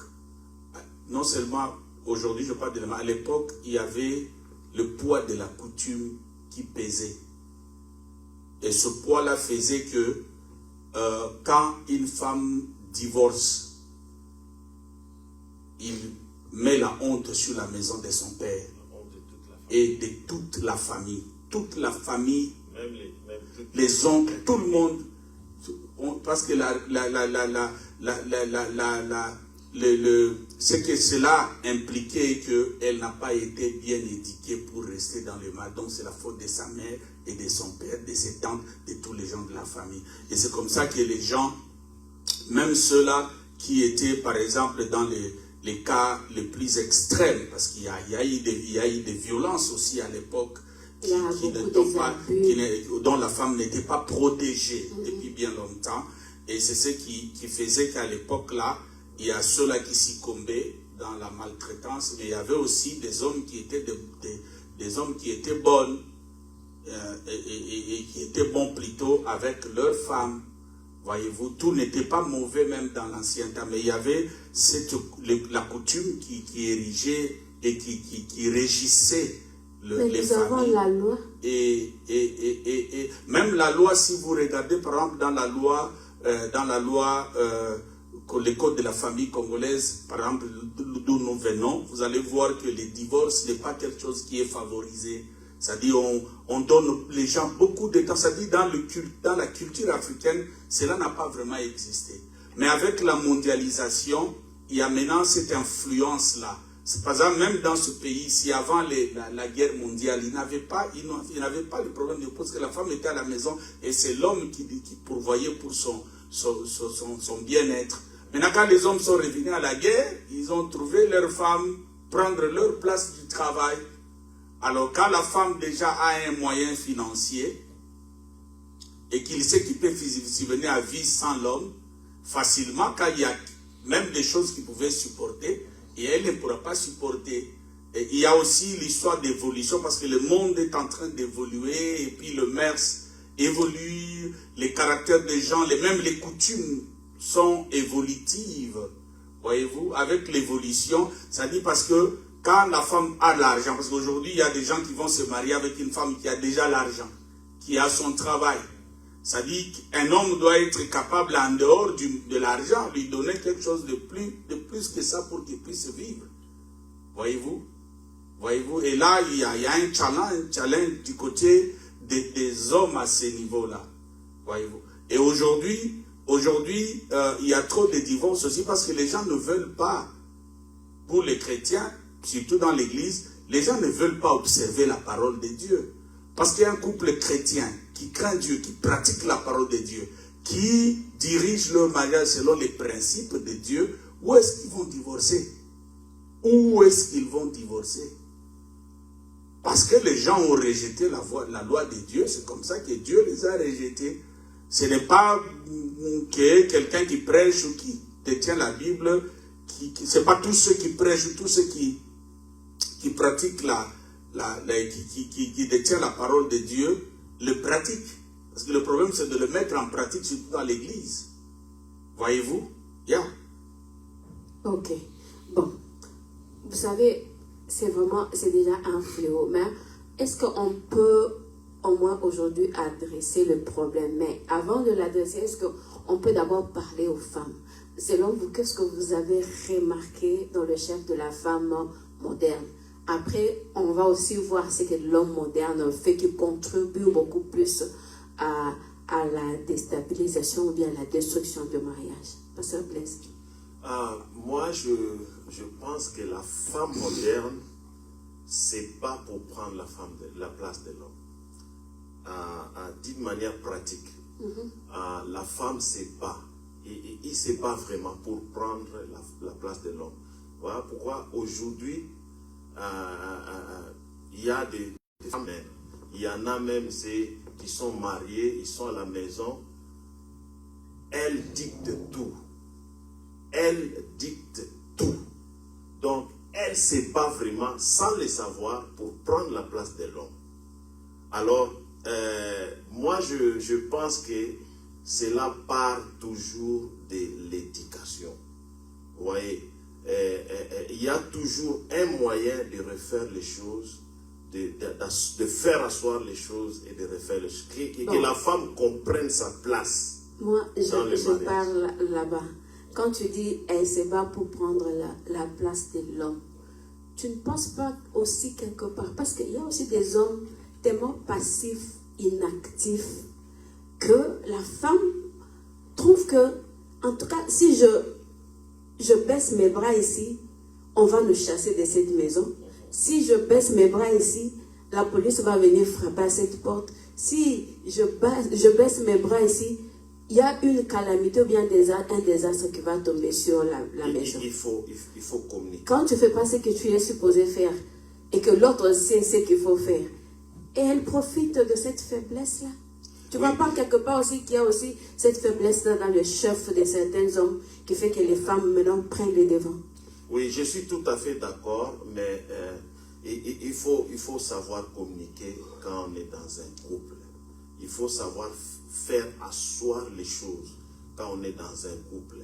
non seulement aujourd'hui, je parle de à l'époque, il y avait le poids de la coutume qui pesait. Et ce poids-là faisait que quand une femme divorce, il met la honte sur la maison de son père et de toute la famille. Toute la famille, même les oncles, tout le monde, parce que ce que cela impliquait qu'elle n'a pas été bien éduquée pour rester dans le mal. Donc c'est la faute de sa mère et de son père, de ses tantes, de tous les gens de la famille. Et c'est comme ça que les gens, même ceux-là qui étaient par exemple dans les cas les plus extrêmes, parce qu'il y a eu des violences aussi à l'époque, dont la femme n'était pas protégée depuis bien longtemps. Et c'est ce qui faisait qu'à l'époque-là, il y a ceux-là qui succombaient dans la maltraitance, mais il y avait aussi des hommes qui étaient des hommes qui étaient bonnes et qui étaient bons plutôt avec leurs femmes. Voyez-vous, tout n'était pas mauvais même dans l'ancien temps, mais il y avait la coutume qui érigeait et qui régissait les familles. Avons la loi. Et même la loi, si vous regardez par exemple dans la loi, le code de la famille congolaise, par exemple, d'où nous venons, vous allez voir que le divorce n'est pas quelque chose qui est favorisé. C'est-à-dire, on donne les gens beaucoup de temps. C'est-à-dire, dans la culture africaine, cela n'a pas vraiment existé. Mais avec la mondialisation, il y a maintenant cette influence-là. Par exemple, même dans ce pays, si avant la guerre mondiale, il n'avait pas le problème de parce que la femme était à la maison et c'est l'homme qui pourvoyait pour son bien-être. Maintenant, quand les hommes sont revenus à la guerre, ils ont trouvé leurs femmes prendre leur place du travail. Alors, quand la femme déjà a un moyen financier et qu'il sait qu'il peut subvenir à vivre sans l'homme, facilement, quand il y a même des choses qu'il pouvait supporter, et elle ne pourra pas supporter. Et il y a aussi l'histoire d'évolution, parce que le monde est en train d'évoluer, et puis le mœurs évolue, les caractères des gens, même les coutumes sont évolutives. Voyez-vous, avec l'évolution, ça dit parce que quand la femme a l'argent, parce qu'aujourd'hui, il y a des gens qui vont se marier avec une femme qui a déjà l'argent, qui a son travail. Ça dit qu'un homme doit être capable, en dehors de l'argent, lui donner quelque chose de plus que ça pour qu'il puisse vivre. Voyez-vous? Voyez-vous? Et là, il y a un challenge du côté des hommes à ce niveau-là. Voyez-vous? Et aujourd'hui, il y a trop de divorces aussi parce que les gens ne veulent pas, pour les chrétiens, surtout dans l'église, les gens ne veulent pas observer la parole de Dieu. Parce qu'il y a un couple chrétien qui craint Dieu, qui pratique la parole de Dieu, qui dirige leur mariage selon les principes de Dieu, où est-ce qu'ils vont divorcer? Où est-ce qu'ils vont divorcer? Parce que les gens ont rejeté la loi de Dieu, c'est comme ça que Dieu les a rejetés. Ce n'est pas que quelqu'un qui prêche ou qui détient la Bible, ce n'est pas tous ceux qui prêchent ou tous ceux qui pratiquent qui détient la parole de Dieu, le pratique. Parce que le problème, c'est de le mettre en pratique, surtout dans l'église. Voyez-vous? Yeah. Ok. Bon. Vous savez, c'est déjà un fléau. Mais est-ce qu'on peut, au moins aujourd'hui, adresser le problème? Mais avant de l'adresser, est-ce qu'on peut d'abord parler aux femmes? Selon vous, qu'est-ce que vous avez remarqué dans le chef de la femme moderne? Après, on va aussi voir ce que l'homme moderne fait qui contribue beaucoup plus à la déstabilisation ou bien à la destruction du mariage. Pasteur Blaise. Moi, je pense que la femme moderne, c'est pas pour prendre la place de l'homme. D'une manière pratique, la femme se bat. Il se bat vraiment pour prendre la place de l'homme. Voilà pourquoi aujourd'hui, il y a des femmes, il y en a même qui sont mariées, ils sont à la maison, elles dictent tout. Elles dictent tout. Donc, elles se battent vraiment, sans le savoir, pour prendre la place de l'homme. Alors, moi, je pense que cela part toujours de l'éducation. Vous voyez, il y a toujours un moyen de refaire les choses, de faire asseoir les choses et de refaire les choses. Que la femme comprenne sa place. Moi, je parle là-bas. Quand tu dis elle se bat pour prendre la place de l'homme, tu ne penses pas aussi quelque part, parce qu'il y a aussi des hommes tellement passifs, inactifs, que la femme trouve que, en tout cas, si je baisse mes bras ici, on va nous chasser de cette maison. Si je baisse mes bras ici, la police va venir frapper à cette porte. Si je baisse mes bras ici, il y a une calamité ou bien un désastre qui va tomber sur la maison. Il faut communiquer. Quand tu ne fais pas ce que tu es supposé faire et que l'autre sait ce qu'il faut faire, et elle profite de cette faiblesse-là. Tu ne vois pas quelque part aussi qu'il y a aussi cette faiblesse-là dans le chef de certains hommes qui fait que les femmes maintenant prennent les devants. Oui, je suis tout à fait d'accord, mais il faut savoir communiquer quand on est dans un couple. Il faut savoir faire asseoir les choses quand on est dans un couple.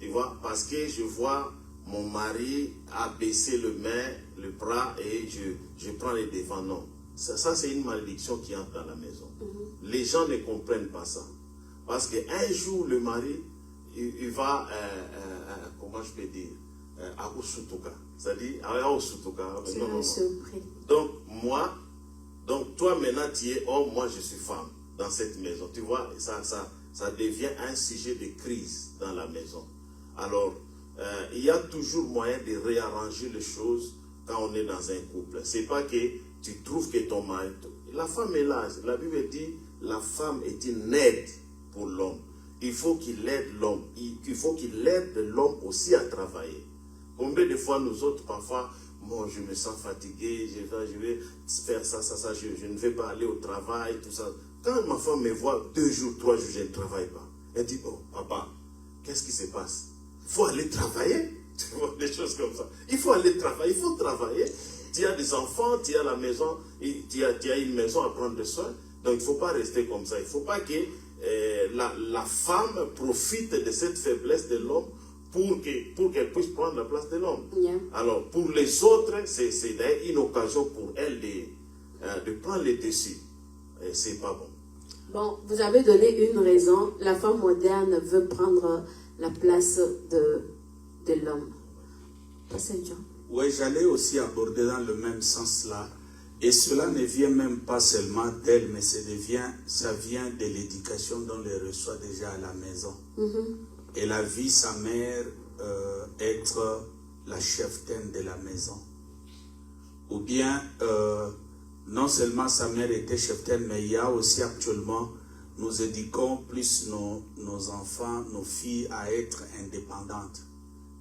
Tu vois, parce que je vois mon mari abaisser le bras et je prends les devants. Non, ça c'est une malédiction qui entre dans la maison. Les gens ne comprennent pas ça. Parce qu'un jour, le mari, il va, comment je peux dire, à Usutuka. C'est-à-dire, à Usutuka. Donc toi maintenant tu es homme, moi je suis femme dans cette maison. Tu vois, ça devient un sujet de crise dans la maison. Alors, il y a toujours moyen de réarranger les choses quand on est dans un couple. C'est pas que tu trouves que ton mari... La femme est là. La Bible dit, la femme est une aide pour l'homme. Il faut qu'il aide l'homme. Il faut qu'il aide l'homme aussi à travailler. Combien de fois nous autres, parfois, moi je me sens fatigué, je vais faire ça, je ne vais pas aller au travail, tout ça. Quand ma femme me voit 2 jours, 3 jours, je ne travaille pas. Elle dit, bon, papa, qu'est-ce qui se passe? Il faut aller travailler. Tu vois, des choses comme ça. Il faut aller travailler, il faut travailler. Tu as des enfants, tu as la maison, tu as une maison à prendre soin. Donc il ne faut pas rester comme ça. Il ne faut pas que la femme profite de cette faiblesse de l'homme pour qu'elle puisse prendre la place de l'homme. Yeah. Alors, pour les autres, c'est une occasion pour elle de prendre les dessus. Et c'est pas bon. Bon, vous avez donné une raison. La femme moderne veut prendre la place de l'homme. Pasteur John. Oui, j'allais aussi aborder dans le même sens là. Et cela ne vient même pas seulement d'elle, mais ça vient de l'éducation dont elle reçoit déjà à la maison. Elle a vu sa mère être la cheftaine de la maison. Ou bien, non seulement sa mère était cheftaine, mais il y a aussi actuellement, nous éduquons plus nos enfants, nos filles à être indépendantes.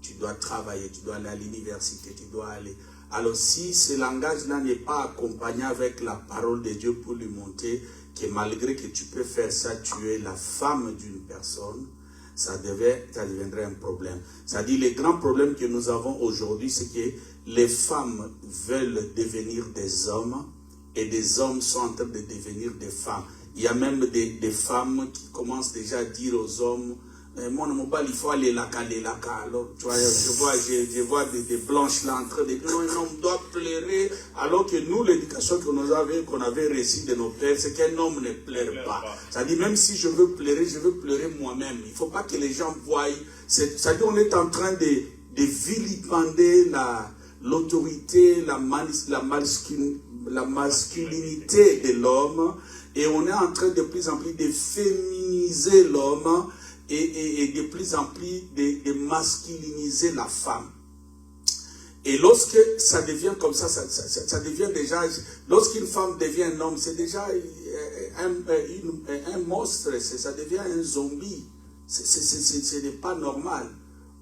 Tu dois travailler, tu dois aller à l'université, tu dois aller... Alors si ce langage-là n'est pas accompagné avec la parole de Dieu pour lui montrer que malgré que tu peux faire ça, tu es la femme d'une personne, ça deviendrait un problème. C'est-à-dire, le grand problème que nous avons aujourd'hui, c'est que les femmes veulent devenir des hommes et des hommes sont en train de devenir des femmes. Il y a même des femmes qui commencent déjà à dire aux hommes, mon mobile, il faut aller là. Alors, tu vois, je vois des blanches là en train de dire, non, on doit pleurer. Alors que nous, l'éducation qu'on avait reçue de nos pères, c'est qu'un homme ne pleure pas. C'est-à-dire, même si je veux pleurer moi-même. Il ne faut pas que les gens voient. C'est-à-dire, on est en train de vilipender l'autorité, la masculinité de l'homme, et on est en train de plus en plus de féminiser l'homme et de plus en plus de masculiniser la femme. Et lorsque ça devient comme ça, ça devient déjà, lorsqu'une femme devient un homme, c'est déjà un monstre, ça devient un zombie. Ce n'est pas normal.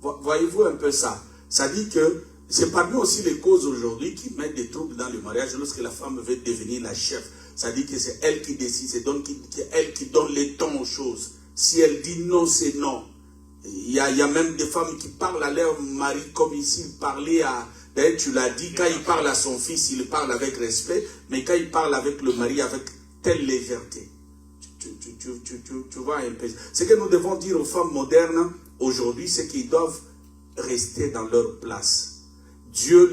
Voyez-vous un peu ça? Ça dit que c'est parmi aussi les causes aujourd'hui qui mettent des troubles dans le mariage lorsque la femme veut devenir la chef. Ça dit que c'est elle qui décide, c'est donc elle qui donne les tons aux choses. Si elle dit non, c'est non. Il y a même des femmes qui parlent à leur mari comme ici, il parlait à... D'ailleurs, tu l'as dit, quand il parle à son fils, il parle avec respect, mais quand il parle avec le mari, avec telle légèreté. Tu vois un peu. Ce que nous devons dire aux femmes modernes aujourd'hui, c'est qu'ils doivent rester dans leur place. Dieu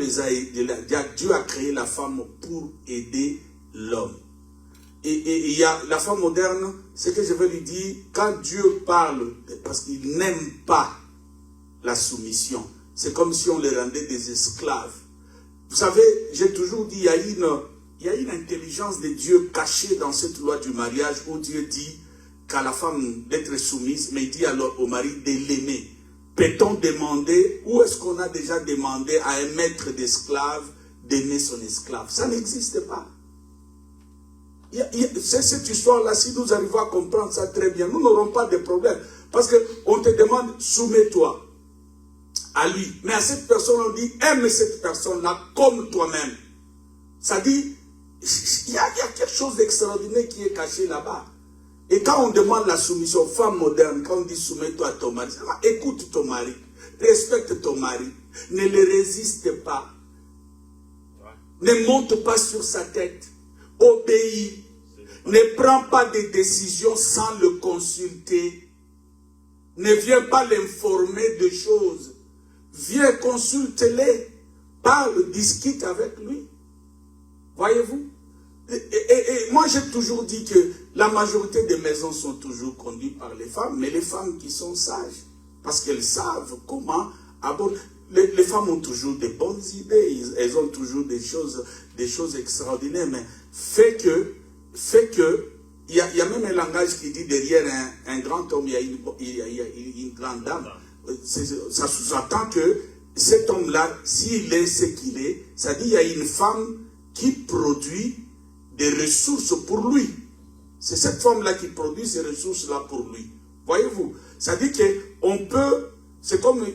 a créé la femme pour aider l'homme. Et il y a la femme moderne, ce que je veux lui dire, quand Dieu parle, parce qu'il n'aime pas la soumission, c'est comme si on les rendait des esclaves. Vous savez, j'ai toujours dit, il y a une intelligence de Dieu cachée dans cette loi du mariage où Dieu dit qu'à la femme d'être soumise, mais il dit alors au mari de l'aimer. Peut-on demander, où est-ce qu'on a déjà demandé à un maître d'esclave d'aimer son esclave? Ça n'existe pas. C'est cette histoire-là, si nous arrivons à comprendre ça très bien, nous n'aurons pas de problème. Parce qu'on te demande, soumets-toi à lui. Mais à cette personne, on dit, aime cette personne-là comme toi-même. Ça dit, il y a quelque chose d'extraordinaire qui est caché là-bas. Et quand on demande la soumission, femme moderne, quand on dit soumets-toi à ton mari, écoute ton mari, respecte ton mari, ne le résiste pas, ne monte pas sur sa tête, obéis, ne prends pas de décisions sans le consulter, ne viens pas l'informer de choses, viens consulte-les, parle, discute avec lui. Voyez-vous? Et moi j'ai toujours dit que la majorité des maisons sont toujours conduites par les femmes, mais les femmes qui sont sages, parce qu'elles savent comment aborder. Les femmes ont toujours de bonnes idées, elles ont toujours des choses extraordinaires, mais fait que il y a même un langage qui dit derrière un grand homme, il y a une grande dame. Ça sous-entend que cet homme-là, s'il est ce qu'il est, ça dit qu'il y a une femme qui produit des ressources pour lui. C'est cette femme-là qui produit ces ressources-là pour lui. Voyez-vous? Ça dit qu'on peut... C'est comme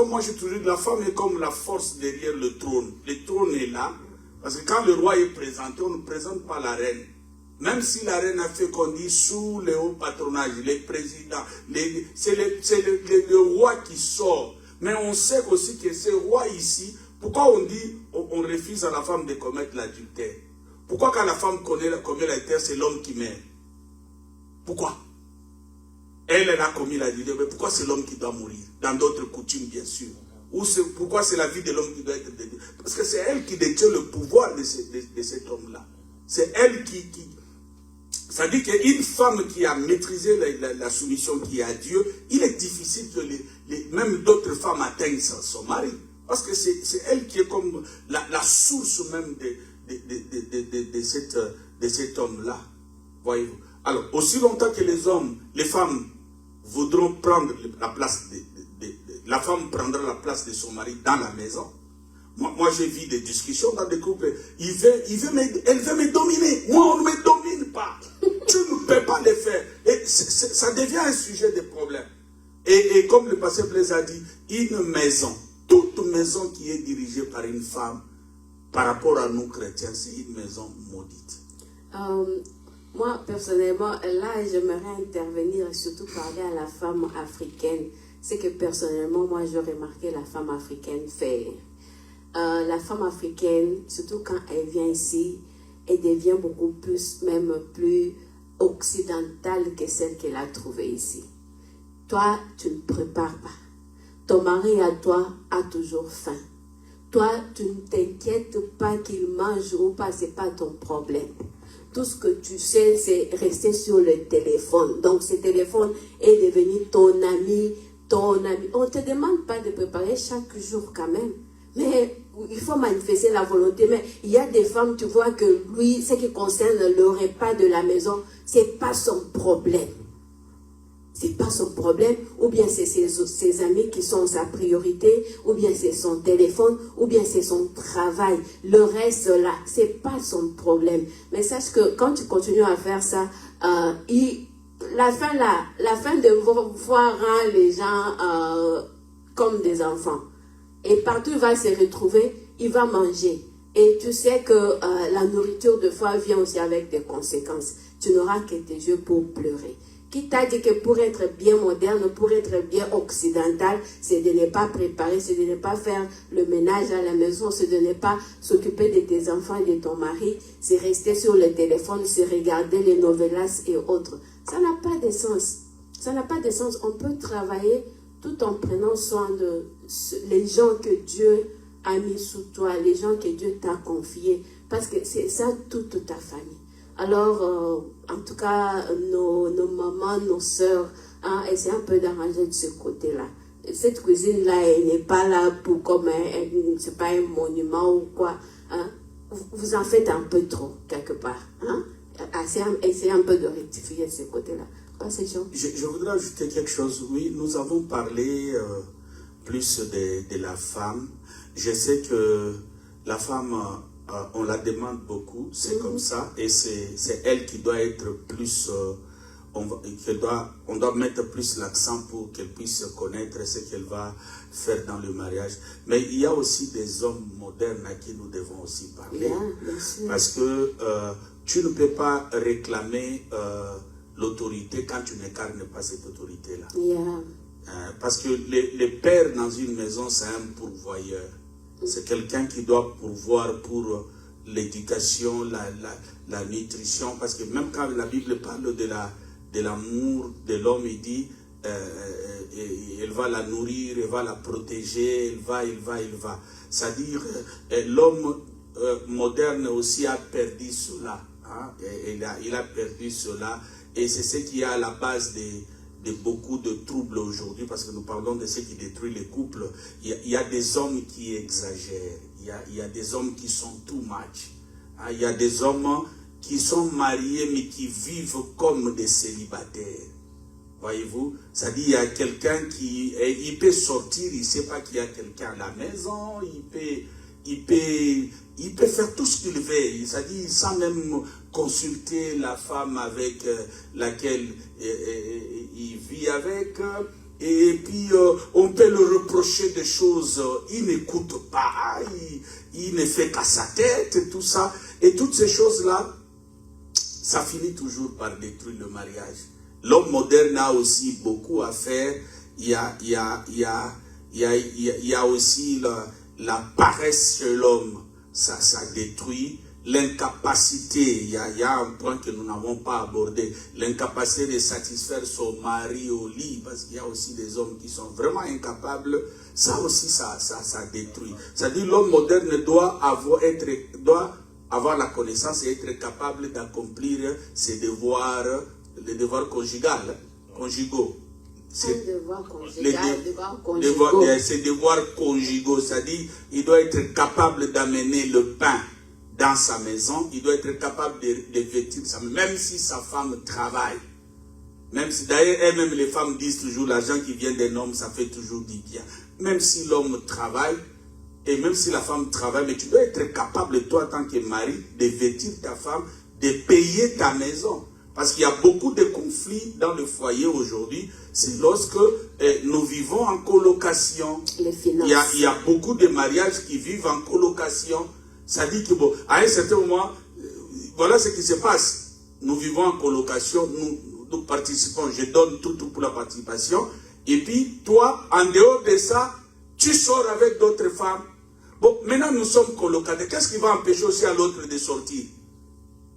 moi j'ai toujours dit, la femme est comme la force derrière le trône. Le trône est là, parce que quand le roi est présenté, on ne présente pas la reine. Même si la reine a fait qu'on dit sous le haut patronage, les présidents, c'est le roi qui sort. Mais on sait aussi que ce roi ici, pourquoi on dit, on refuse à la femme de commettre l'adultère? Pourquoi quand la femme commet l'adultère, c'est l'homme qui meurt? Pourquoi? Elle a commis l'adultère, mais pourquoi c'est l'homme qui doit mourir? Dans d'autres coutumes, bien sûr. Ou pourquoi c'est la vie de l'homme qui doit être détruite? Parce que c'est elle qui détient le pouvoir de cet homme-là. C'est elle qui... Ça dit qu'une femme qui a maîtrisé la soumission qui est à Dieu, il est difficile que même d'autres femmes atteignent son mari. Parce que c'est elle qui est comme la source même de cet homme-là. Voyez-vous. Alors, aussi longtemps que les femmes voudront prendre la place la femme prendra la place de son mari dans la maison. Moi j'ai vu des discussions dans des couples. Elle veut me dominer. Moi, on ne me domine pas. Tu ne peux pas le faire. Et ça devient un sujet de problème. Et comme le pasteur Blaise a dit, une maison, toute maison qui est dirigée par une femme, par rapport à nous chrétiens, c'est une maison maudite. Moi, personnellement, là, j'aimerais intervenir et surtout parler à la femme africaine. C'est que personnellement, moi, j'ai remarqué la femme africaine faire. La femme africaine, surtout quand elle vient ici, elle devient beaucoup plus, même plus occidentale que celle qu'elle a trouvée ici. Toi, tu ne prépares pas. Ton mari à toi a toujours faim. Toi, tu ne t'inquiètes pas qu'il mange ou pas, ce n'est pas ton problème. Tout ce que tu sais, c'est rester sur le téléphone. Donc, ce téléphone est devenu ton ami. On ne te demande pas de préparer chaque jour quand même. Mais il faut manifester la volonté. Mais il y a des femmes, tu vois que lui, ce qui concerne le repas de la maison, c'est pas son problème. C'est pas son problème, ou bien c'est ses amis qui sont sa priorité, ou bien c'est son téléphone, ou bien c'est son travail. Le reste là, c'est pas son problème. Mais sache que quand tu continues à faire ça, la fin de voir rend les gens comme des enfants. Et partout il va se retrouver, il va manger. Et tu sais que la nourriture de foi vient aussi avec des conséquences. Tu n'auras que tes yeux pour pleurer. Qui t'a dit que pour être bien moderne, pour être bien occidental, c'est de ne pas préparer, c'est de ne pas faire le ménage à la maison, c'est de ne pas s'occuper de tes enfants et de ton mari, c'est rester sur le téléphone, c'est regarder les novelas et autres. Ça n'a pas de sens. Ça n'a pas de sens. On peut travailler tout en prenant soin de les gens que Dieu a mis sous toi, les gens que Dieu t'a confiés, parce que c'est ça toute ta famille. Alors, en tout cas, nos mamans, nos sœurs, hein, essayez un peu d'arranger de ce côté-là. Cette cuisine-là, elle n'est pas là pour comme c'est pas un monument ou quoi. Hein. Vous en faites un peu trop, quelque part. Hein. Essayez un peu de rectifier de ce côté-là. Je voudrais ajouter quelque chose. Oui, nous avons parlé plus de la femme. Je sais que la femme... on la demande beaucoup, c'est comme ça, et c'est elle qui doit être plus, on doit mettre plus l'accent pour qu'elle puisse connaître ce qu'elle va faire dans le mariage. Mais il y a aussi des hommes modernes à qui nous devons aussi parler, parce que tu ne peux pas réclamer l'autorité quand tu n'incarnes pas cette autorité-là. Parce que les pères dans une maison, c'est un pourvoyeur. C'est quelqu'un qui doit pourvoir pour l'éducation, la nutrition. Parce que même quand la Bible parle de l'amour de l'homme, il dit elle va la nourrir, elle va la protéger, il va. C'est-à-dire, l'homme moderne aussi a perdu cela. Hein? Il a perdu cela. Et c'est ce qui est à la base de beaucoup de troubles aujourd'hui, parce que nous parlons de ce qui détruit les couples. Il y a des hommes qui exagèrent, il y a des hommes qui sont too much, il y a des hommes qui sont mariés mais qui vivent comme des célibataires. Voyez-vous, c'est-à-dire il y a quelqu'un il peut sortir, il ne sait pas qu'il y a quelqu'un à la maison, il peut faire tout ce qu'il veut, c'est-à-dire sans même consulter la femme avec laquelle il vit avec, et puis on peut le reprocher des choses, il n'écoute pas, il ne fait qu'à sa tête, tout ça, et toutes ces choses-là, ça finit toujours par détruire le mariage. L'homme moderne a aussi beaucoup à faire. Il y a aussi la paresse chez l'homme, ça détruit. L'incapacité, il y a un point que nous n'avons pas abordé, l'incapacité de satisfaire son mari au lit, parce qu'il y a aussi des hommes qui sont vraiment incapables, ça aussi, ça détruit. C'est-à-dire l'homme moderne doit avoir la connaissance et être capable d'accomplir ses devoirs, les devoirs conjugaux. Ces devoirs conjugaux, c'est-à-dire il doit être capable d'amener le pain dans sa maison, il doit être capable de vêtir sa maison, même si sa femme travaille. Même si, d'ailleurs, elles-mêmes, les femmes disent toujours, l'argent qui vient d'un homme, ça fait toujours du bien. Même si l'homme travaille, et même si la femme travaille, mais tu dois être capable, toi, en tant que mari, de vêtir ta femme, de payer ta maison. Parce qu'il y a beaucoup de conflits dans le foyer aujourd'hui. C'est lorsque nous vivons en colocation. Il y a beaucoup de mariages qui vivent en colocation. Ça dit que, bon, à un certain moment, voilà ce qui se passe. Nous vivons en colocation, nous participons, je donne tout pour la participation. Et puis, toi, en dehors de ça, tu sors avec d'autres femmes. Bon, maintenant nous sommes colocataires. Qu'est-ce qui va empêcher aussi à l'autre de sortir?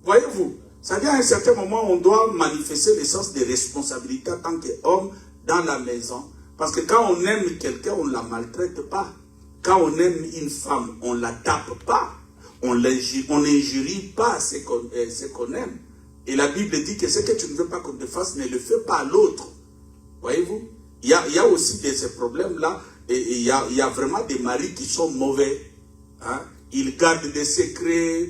Voyez-vous? C'est-à-dire, à un certain moment, on doit manifester le sens de responsabilité en tant qu'homme dans la maison. Parce que quand on aime quelqu'un, on ne la maltraite pas. Quand on aime une femme, on ne la tape pas. On n'injurie pas ce qu'on aime. Et la Bible dit que ce que tu ne veux pas qu'on te fasse, ne le fais pas à l'autre. Voyez-vous? Il y a aussi ces problèmes-là. il y a vraiment des maris qui sont mauvais. Hein? Ils gardent des secrets,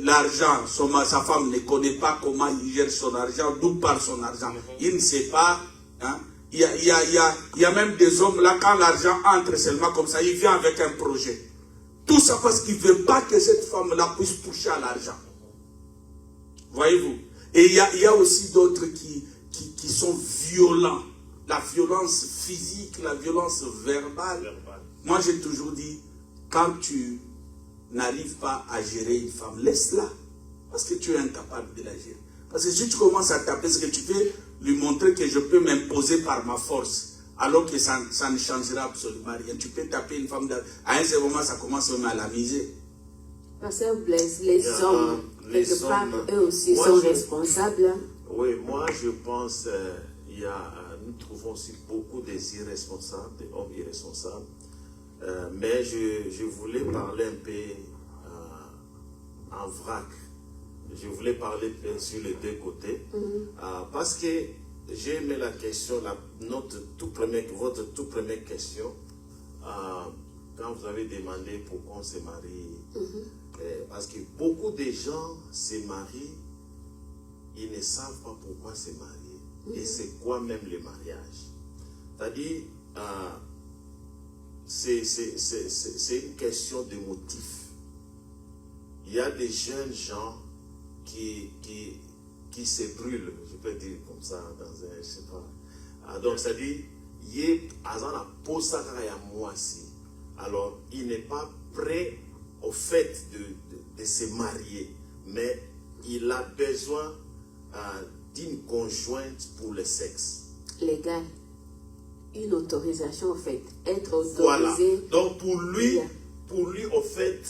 l'argent. Sa femme ne connaît pas comment il gère son argent, d'où part son argent. Il ne sait pas. Hein? Il y a même des hommes là, quand l'argent entre seulement comme ça, il vient avec un projet. Tout ça parce qu'il ne veut pas que cette femme-là puisse toucher à l'argent. Voyez-vous? Et il y a aussi d'autres qui sont violents. La violence physique, la violence verbale. Moi, j'ai toujours dit, quand tu n'arrives pas à gérer une femme, laisse-la. Parce que tu es incapable de la gérer. Parce que si tu commences à taper, ce que tu peux lui montrer que je peux m'imposer par ma force, alors que ça ne changera absolument rien. Tu peux taper une femme, à un certain moment, ça commence même à la miser. Pasteur Blaise, les hommes, quelque part, eux aussi sont responsables. Oui, moi je pense nous trouvons aussi beaucoup des irresponsables, des hommes irresponsables. Mais je voulais parler un peu en vrac. Je voulais parler sur les deux côtés. Parce que j'ai aimé la question, votre toute première question, quand vous avez demandé pourquoi on se marie. Parce que beaucoup de gens se marient, ils ne savent pas pourquoi se marier. Et c'est quoi même le mariage. C'est-à-dire, c'est une question de motif. Il y a des jeunes gens qui se brûlent, je peux dire comme ça, dans un, je sais pas. Donc, c'est-à-dire, il est à la pose moi aussi. Alors, il n'est pas prêt au fait de se marier, mais il a besoin d'une conjointe pour le sexe. Légal. Une autorisation, en fait. Être autorisé. Voilà. Donc, pour lui, au fait,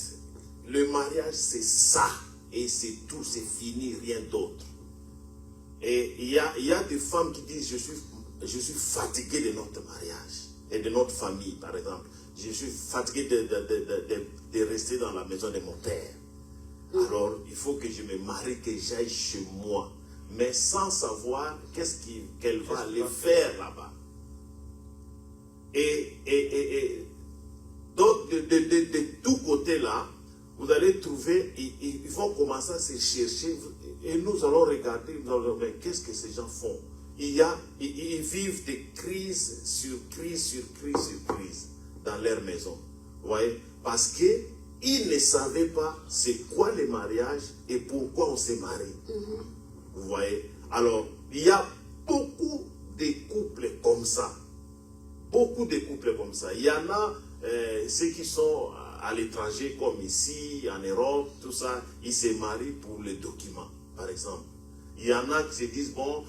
le mariage, c'est ça. Et c'est tout, c'est fini, rien d'autre. Et il y a des femmes qui disent, je suis fatigué de notre mariage et de notre famille, par exemple. Je suis fatigué de rester dans la maison de mon père. Alors, il faut que je me marie, que j'aille chez moi. Mais sans savoir qu'elle va aller faire là-bas. Et donc, de tous côtés là, vous allez trouver, ils vont commencer à se chercher. Et nous allons regarder, mais qu'est-ce que ces gens font? Ils vivent des crises sur crises sur crises sur crises dans leur maison. Vous voyez? Parce qu'ils ne savaient pas c'est quoi le mariage et pourquoi on s'est marié. Vous voyez? Alors, il y a beaucoup de couples comme ça. Beaucoup de couples comme ça. Il y en a ceux qui sont à l'étranger, comme ici, en Europe, tout ça, ils se marient pour les documents, par exemple. Il y en a qui se disent, bon,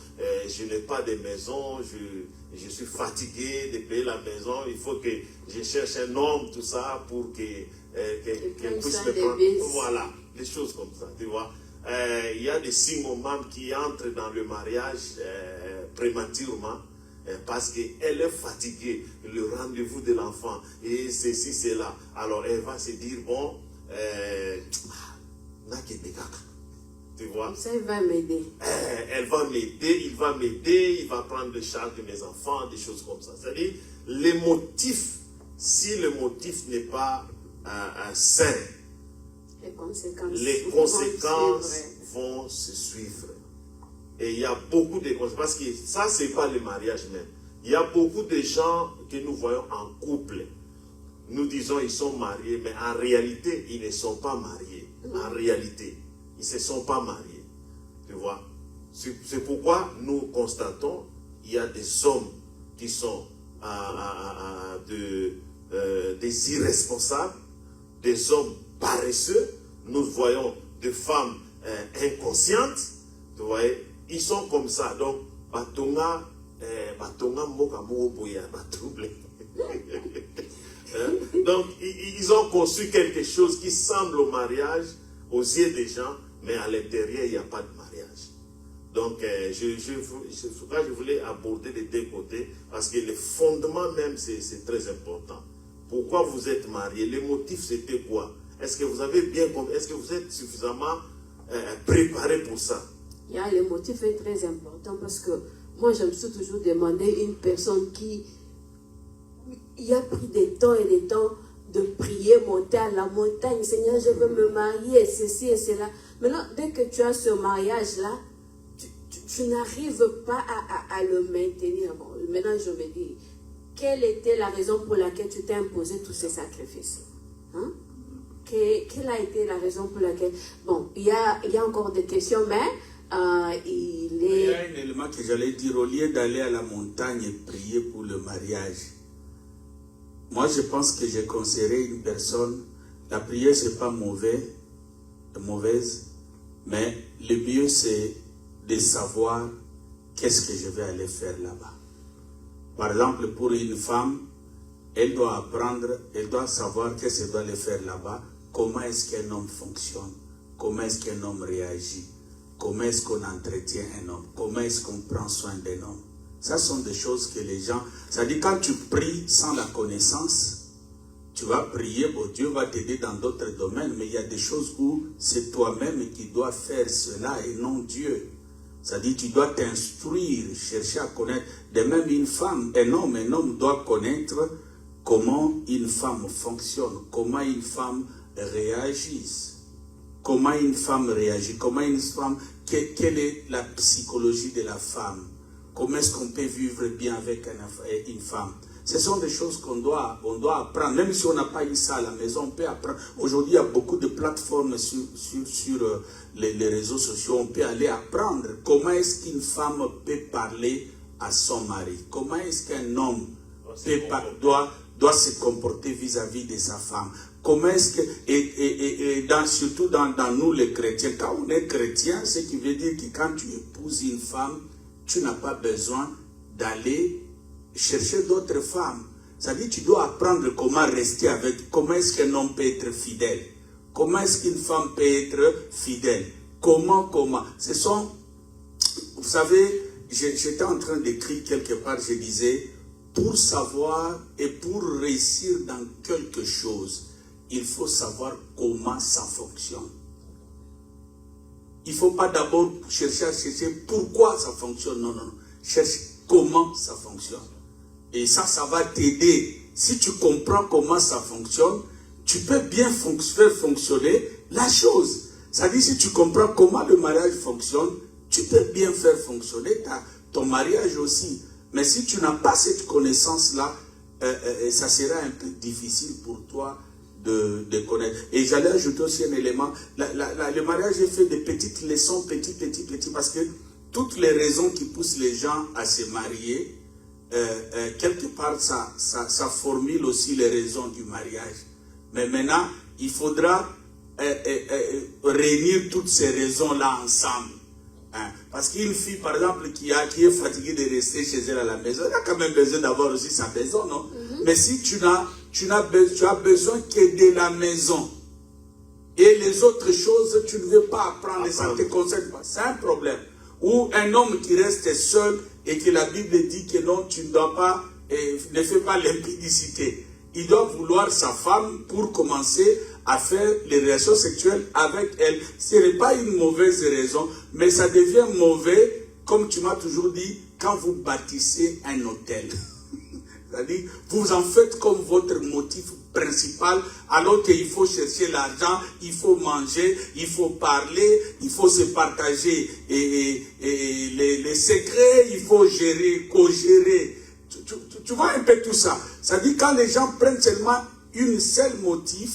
je n'ai pas de maison, je suis fatigué de payer la maison, il faut que je cherche un homme, tout ça, pour qu'elle puisse me prendre. Voilà, des choses comme ça, tu vois. Il y a des single moms qui entrent dans le mariage prématurément parce qu'elle est fatiguée, le rendez-vous de l'enfant, et ceci, c'est là. Alors elle va se dire, bon, tu vois. Ça, il va m'aider. Elle va m'aider, il va m'aider, il va prendre le charge de mes enfants, des choses comme ça. C'est-à-dire, les motifs, si le motif n'est pas sain, les conséquences vont se suivre. Et il y a beaucoup de conséquences. Parce que ça, ce n'est pas le mariage même. Il y a beaucoup de gens que nous voyons en couple. Nous disons ils sont mariés, mais en réalité, ils ne sont pas mariés. En réalité, ils ne se sont pas mariés. Tu vois? C'est pourquoi nous constatons qu'il y a des hommes qui sont des irresponsables, des hommes paresseux. Nous voyons des femmes inconscientes. Tu vois? Ils sont comme ça. Donc, donc, ils ont conçu quelque chose qui semble au mariage aux yeux des gens, mais à l'intérieur, il n'y a pas de mariage. Donc, je voulais aborder les deux côtés, parce que le fondement même, c'est très important. Pourquoi vous êtes mariés? Le motif, c'était quoi? Est-ce que vous avez bien compris? Est-ce que vous êtes suffisamment préparé pour ça? Le motif est très important, parce que moi, je me suis toujours demandé une personne qui il a pris des temps et des temps de prier, monter à la montagne. Seigneur, je veux me marier, ceci et cela. Maintenant, dès que tu as ce mariage-là, tu n'arrives pas à le maintenir. Bon, maintenant, je me dis, quelle était la raison pour laquelle tu t'es imposé tous ces sacrifices? Hein? Quelle a été la raison pour laquelle... Bon, il y a encore des questions, mais il y a un élément que j'allais dire, au lieu d'aller à la montagne et prier pour le mariage, moi je pense que j'ai conseillé une personne, la prière c'est pas mauvaise, mais le mieux c'est de savoir qu'est-ce que je vais aller faire là-bas. Par exemple, pour une femme, elle doit apprendre, elle doit savoir qu'est-ce qu'elle doit aller faire là-bas, comment est-ce qu'un homme fonctionne, comment est-ce qu'un homme réagit, comment est-ce qu'on entretient un homme, comment est-ce qu'on prend soin d'un homme. Ça sont des choses que les gens... C'est-à-dire quand tu pries sans la connaissance, tu vas prier, bon, Dieu va t'aider dans d'autres domaines, mais il y a des choses où c'est toi-même qui dois faire cela et non Dieu. C'est-à-dire tu dois t'instruire, chercher à connaître. De même une femme, un homme doit connaître comment une femme fonctionne, comment une femme réagit, comment une femme réagit, comment une femme, quelle est la psychologie de la femme, comment est-ce qu'on peut vivre bien avec une femme. Ce sont des choses qu'on doit apprendre, même si on n'a pas eu ça à la maison, on peut apprendre. Aujourd'hui, il y a beaucoup de plateformes sur les réseaux sociaux, on peut aller apprendre comment est-ce qu'une femme peut parler à son mari, comment est-ce qu'un homme doit se comporter vis-à-vis de sa femme. Comment est-ce que, surtout dans nous les chrétiens, quand on est chrétien, ce qui veut dire que quand tu épouses une femme, tu n'as pas besoin d'aller chercher d'autres femmes. C'est-à-dire tu dois apprendre comment rester avec, comment est-ce qu'un homme peut être fidèle, comment est-ce qu'une femme peut être fidèle, comment. Ce sont, vous savez, j'étais en train d'écrire quelque part, je disais, pour savoir et pour réussir dans quelque chose, il faut savoir comment ça fonctionne. Il ne faut pas d'abord chercher à chercher pourquoi ça fonctionne. Non. Cherche comment ça fonctionne. Et ça va t'aider. Si tu comprends comment ça fonctionne, tu peux bien faire fonctionner la chose. C'est-à-dire, si tu comprends comment le mariage fonctionne, tu peux bien faire fonctionner ton mariage aussi. Mais si tu n'as pas cette connaissance-là, ça sera un peu difficile pour toi de connaître. Et j'allais ajouter aussi un élément. Le mariage est fait de petites leçons, petit, parce que toutes les raisons qui poussent les gens à se marier, quelque part, ça formule aussi les raisons du mariage. Mais maintenant, il faudra réunir toutes ces raisons-là ensemble. Parce qu'une fille, par exemple, qui est fatiguée de rester chez elle à la maison, elle a quand même besoin d'avoir aussi sa maison, non? Mais si tu as besoin que de la maison et les autres choses, tu ne veux pas apprendre, ça ne te concerne pas. C'est un problème. Ou un homme qui reste seul et que la Bible dit que non, tu ne dois pas, ne fais pas l'impudicité. Il doit vouloir sa femme pour commencer à faire les relations sexuelles avec elle. Ce n'est pas une mauvaise raison, mais ça devient mauvais, comme tu m'as toujours dit, quand vous bâtissez un hôtel. C'est-à-dire, vous en faites comme votre motif principal, alors qu'il faut chercher l'argent, il faut manger, il faut parler, il faut se partager les secrets, il faut gérer, co-gérer. Tu vois un peu tout ça. C'est-à-dire, quand les gens prennent seulement un seul motif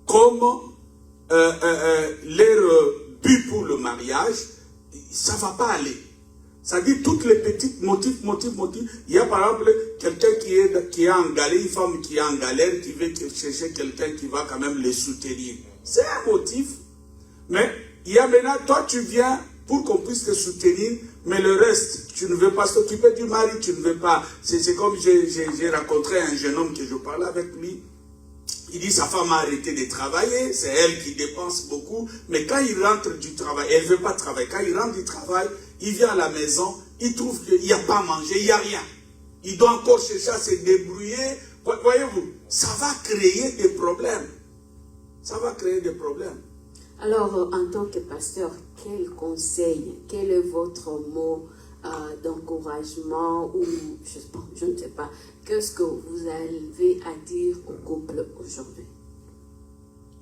comme leur but pour le mariage, ça ne va pas aller. C'est-à-dire toutes les petites motifs. Il y a par exemple quelqu'un qui est en galère, une femme qui est en galère, qui veut chercher quelqu'un qui va quand même les soutenir. C'est un motif. Mais il y a maintenant, toi tu viens pour qu'on puisse te soutenir, mais le reste, tu ne veux pas s'occuper du mari, tu ne veux pas. C'est comme j'ai rencontré un jeune homme que je parlais avec lui. Il dit sa femme a arrêté de travailler, c'est elle qui dépense beaucoup, mais quand il rentre du travail, elle ne veut pas travailler. Quand il rentre du travail, il vient à la maison, il trouve qu'il n'y a pas à manger, il n'y a rien. Il doit encore chercher à se débrouiller. Voyez-vous, ça va créer des problèmes. Ça va créer des problèmes. Alors, en tant que pasteur, quel conseil, quel est votre mot d'encouragement ou je ne sais pas. Qu'est-ce que vous avez à dire au couple aujourd'hui?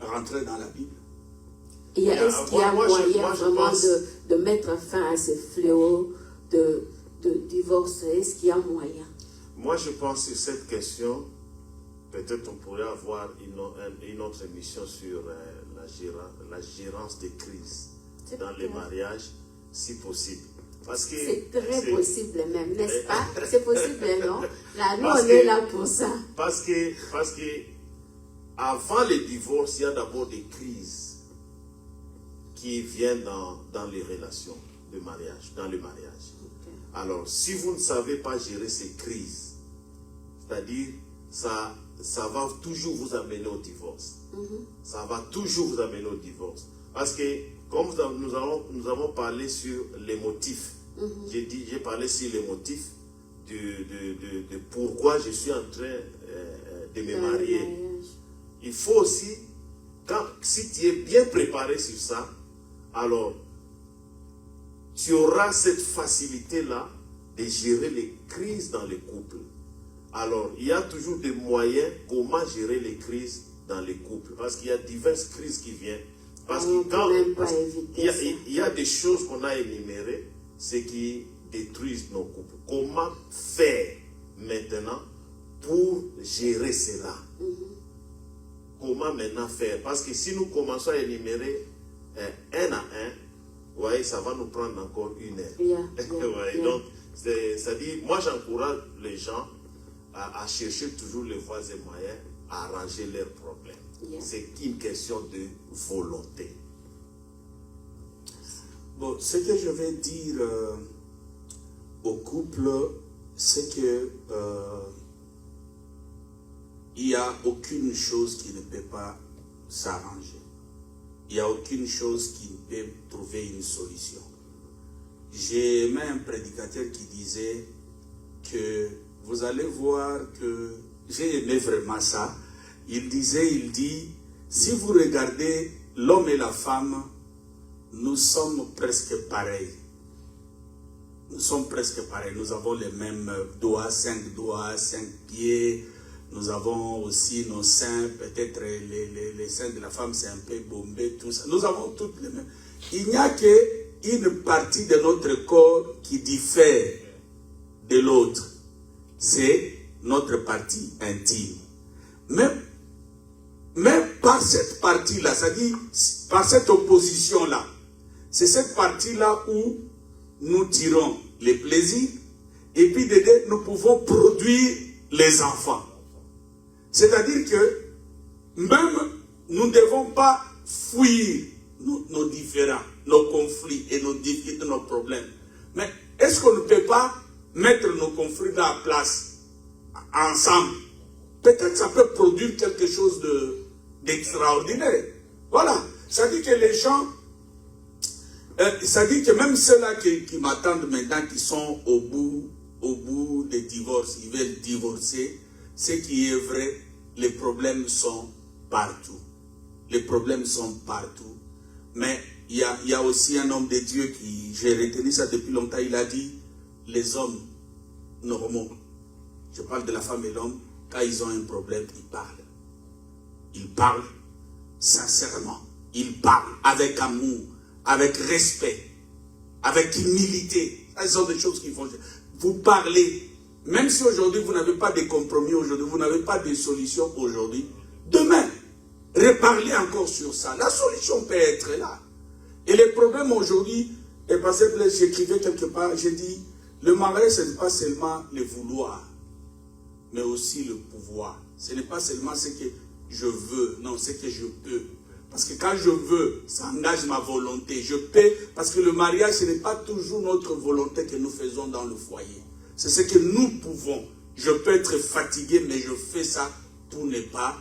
Rentrer dans la Bible. Est-ce qu'il y a moyen vraiment de mettre fin à ces fléaux de divorce? Est-ce qu'il y a moyen? Moi, je pense sur cette question, peut-être on pourrait avoir une autre émission sur la gérance des crises dans les mariages, si possible. Parce que c'est très possible même, n'est-ce pas? C'est possible, non? Là, nous, on est là pour ça. Parce que avant les divorces, il y a d'abord des crises qui viennent dans les relations de mariage, dans le mariage. Okay. Alors, si vous ne savez pas gérer ces crises, c'est-à-dire, ça va toujours vous amener au divorce. Ça va toujours vous amener au divorce. Parce que, comme nous avons parlé sur les motifs, j'ai parlé sur les motifs de pourquoi je suis en train de me marier. Il faut aussi, si tu es bien préparé sur ça, alors tu auras cette facilité-là de gérer les crises dans les couples. Alors, il y a toujours des moyens comment gérer les crises dans les couples. Parce qu'il y a diverses crises qui viennent. Parce qu'il y a des choses qu'on a énumérées, ce qui détruisent nos couples. Comment faire maintenant pour gérer cela? Comment maintenant faire? Parce que si nous commençons à énumérer un à un, vous voyez, ça va nous prendre encore une heure. Donc, c'est-à-dire, moi j'encourage les gens à chercher toujours les voies et moyens à arranger leurs problèmes. C'est une question de volonté. Bon, ce que je vais dire au couple, c'est que il n'y a aucune chose qui ne peut pas s'arranger. Il n'y a aucune chose qui ne peut trouver une solution. J'ai aimé un prédicateur qui disait que vous allez voir que j'ai aimé vraiment ça. Il dit, si vous regardez l'homme et la femme, nous sommes presque pareils. Nous sommes presque pareils. Nous avons les mêmes doigts, 5 pieds. Nous avons aussi nos seins, peut-être les seins de la femme, c'est un peu bombé, tout ça. Nous avons toutes les mêmes. Il n'y a qu'une partie de notre corps qui diffère de l'autre. C'est notre partie intime. Mais par cette partie-là, c'est-à-dire par cette opposition-là, c'est cette partie-là où nous tirons les plaisirs et puis dedans, nous pouvons produire les enfants. C'est-à-dire que même nous ne devons pas fuir nos différends, nos conflits et nos problèmes. Mais est-ce qu'on ne peut pas mettre nos conflits dans la place ensemble? Peut-être ça peut produire quelque chose d'extraordinaire. Voilà. Ça dit que les gens, ça dit que même ceux-là qui m'attendent maintenant, qui sont au bout des divorces, ils veulent divorcer, ce qui est vrai, les problèmes sont partout. Les problèmes sont partout. Mais il y a aussi un homme de Dieu qui, j'ai retenu ça depuis longtemps, il a dit, les hommes normaux, je parle de la femme et l'homme, quand ils ont un problème, ils parlent. Ils parlent sincèrement. Ils parlent avec amour, avec respect, avec humilité. Ce sont des choses qu'il faut. Vous parlez. Même si aujourd'hui vous n'avez pas de compromis, aujourd'hui vous n'avez pas de solution aujourd'hui, demain, reparlez encore sur ça. La solution peut être là. Et le problème aujourd'hui, et parce que j'écrivais quelque part, j'ai dit, le mariage, ce n'est pas seulement le vouloir, mais aussi le pouvoir. Ce n'est pas seulement ce que je veux, non, ce que je peux. Parce que quand je veux, ça engage ma volonté. Je peux, parce que le mariage, ce n'est pas toujours notre volonté que nous faisons dans le foyer. C'est ce que nous pouvons. Je peux être fatigué, mais je fais ça pour ne pas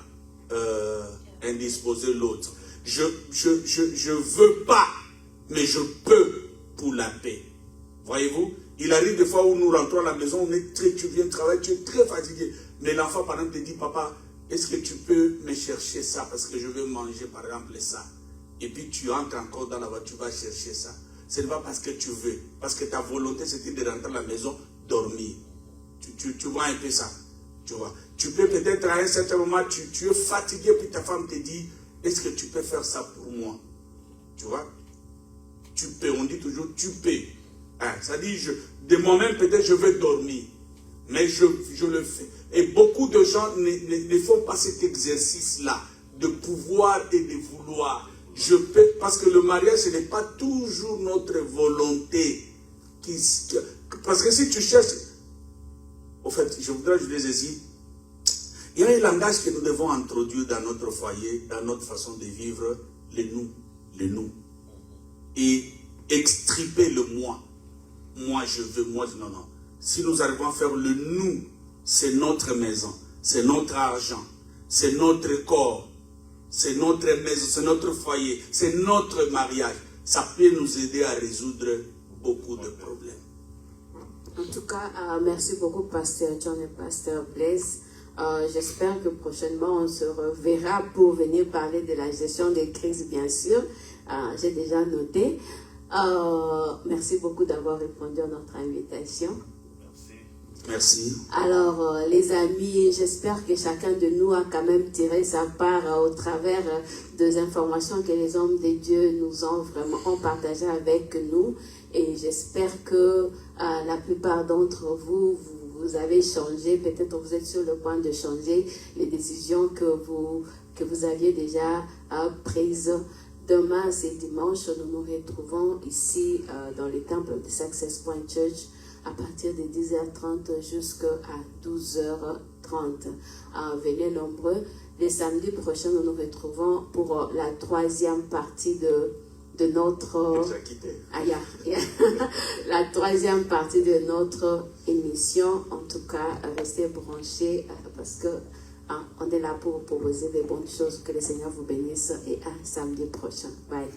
indisposer l'autre. Je veux pas, mais je peux pour la paix. Voyez-vous, il arrive des fois où nous rentrons à la maison, tu viens travailler, tu es très fatigué. Mais l'enfant, par exemple, te dit, papa, est-ce que tu peux me chercher ça parce que je veux manger, par exemple, ça. Et puis tu entres encore dans la voiture, tu vas chercher ça. ce n'est pas parce que tu veux. Parce que ta volonté, c'était de rentrer à la maison, dormir. Tu vois un peu ça. Tu vois. Tu peux peut-être à un certain moment, tu es fatigué, puis ta femme te dit, est-ce que tu peux faire ça pour moi? Tu vois. Tu peux, on dit toujours, tu peux. Hein, ça dit, de moi-même, peut-être je veux dormir. Mais je le fais. Et beaucoup de gens ne font pas cet exercice-là, de pouvoir et de vouloir. Je peux, parce que le mariage, ce n'est pas toujours notre volonté. Parce que si tu cherches, au fait, je voudrais ajouter ceci, il y a un langage que nous devons introduire dans notre foyer, dans notre façon de vivre, le nous. Et extirper le moi. Moi, je veux, moi, non. Si nous arrivons à faire le nous, c'est notre maison, c'est notre argent, c'est notre corps, c'est notre maison, c'est notre foyer, c'est notre mariage. Ça peut nous aider à résoudre beaucoup de problèmes. En tout cas, merci beaucoup, Pasteur John et Pasteur Blaise. J'espère que prochainement, on se reverra pour venir parler de la gestion des crises, bien sûr. J'ai déjà noté. Merci beaucoup d'avoir répondu à notre invitation. Merci. Alors, les amis, j'espère que chacun de nous a quand même tiré sa part au travers des informations que les hommes de Dieu nous ont partagées avec nous. Et j'espère que la plupart d'entre vous avez changé. Peut-être vous êtes sur le point de changer les décisions que vous aviez déjà prises. Demain, c'est dimanche, nous nous retrouvons ici dans le temple de Success Point Church à partir de 10h30 jusqu'à 12h30. Venez nombreux. Le samedi prochain, nous nous retrouvons pour la troisième partie de notre... la troisième partie de notre émission. En tout cas, restez branchés parce que on est là pour proposer des bonnes choses. Que le Seigneur vous bénisse et à samedi prochain. Bye.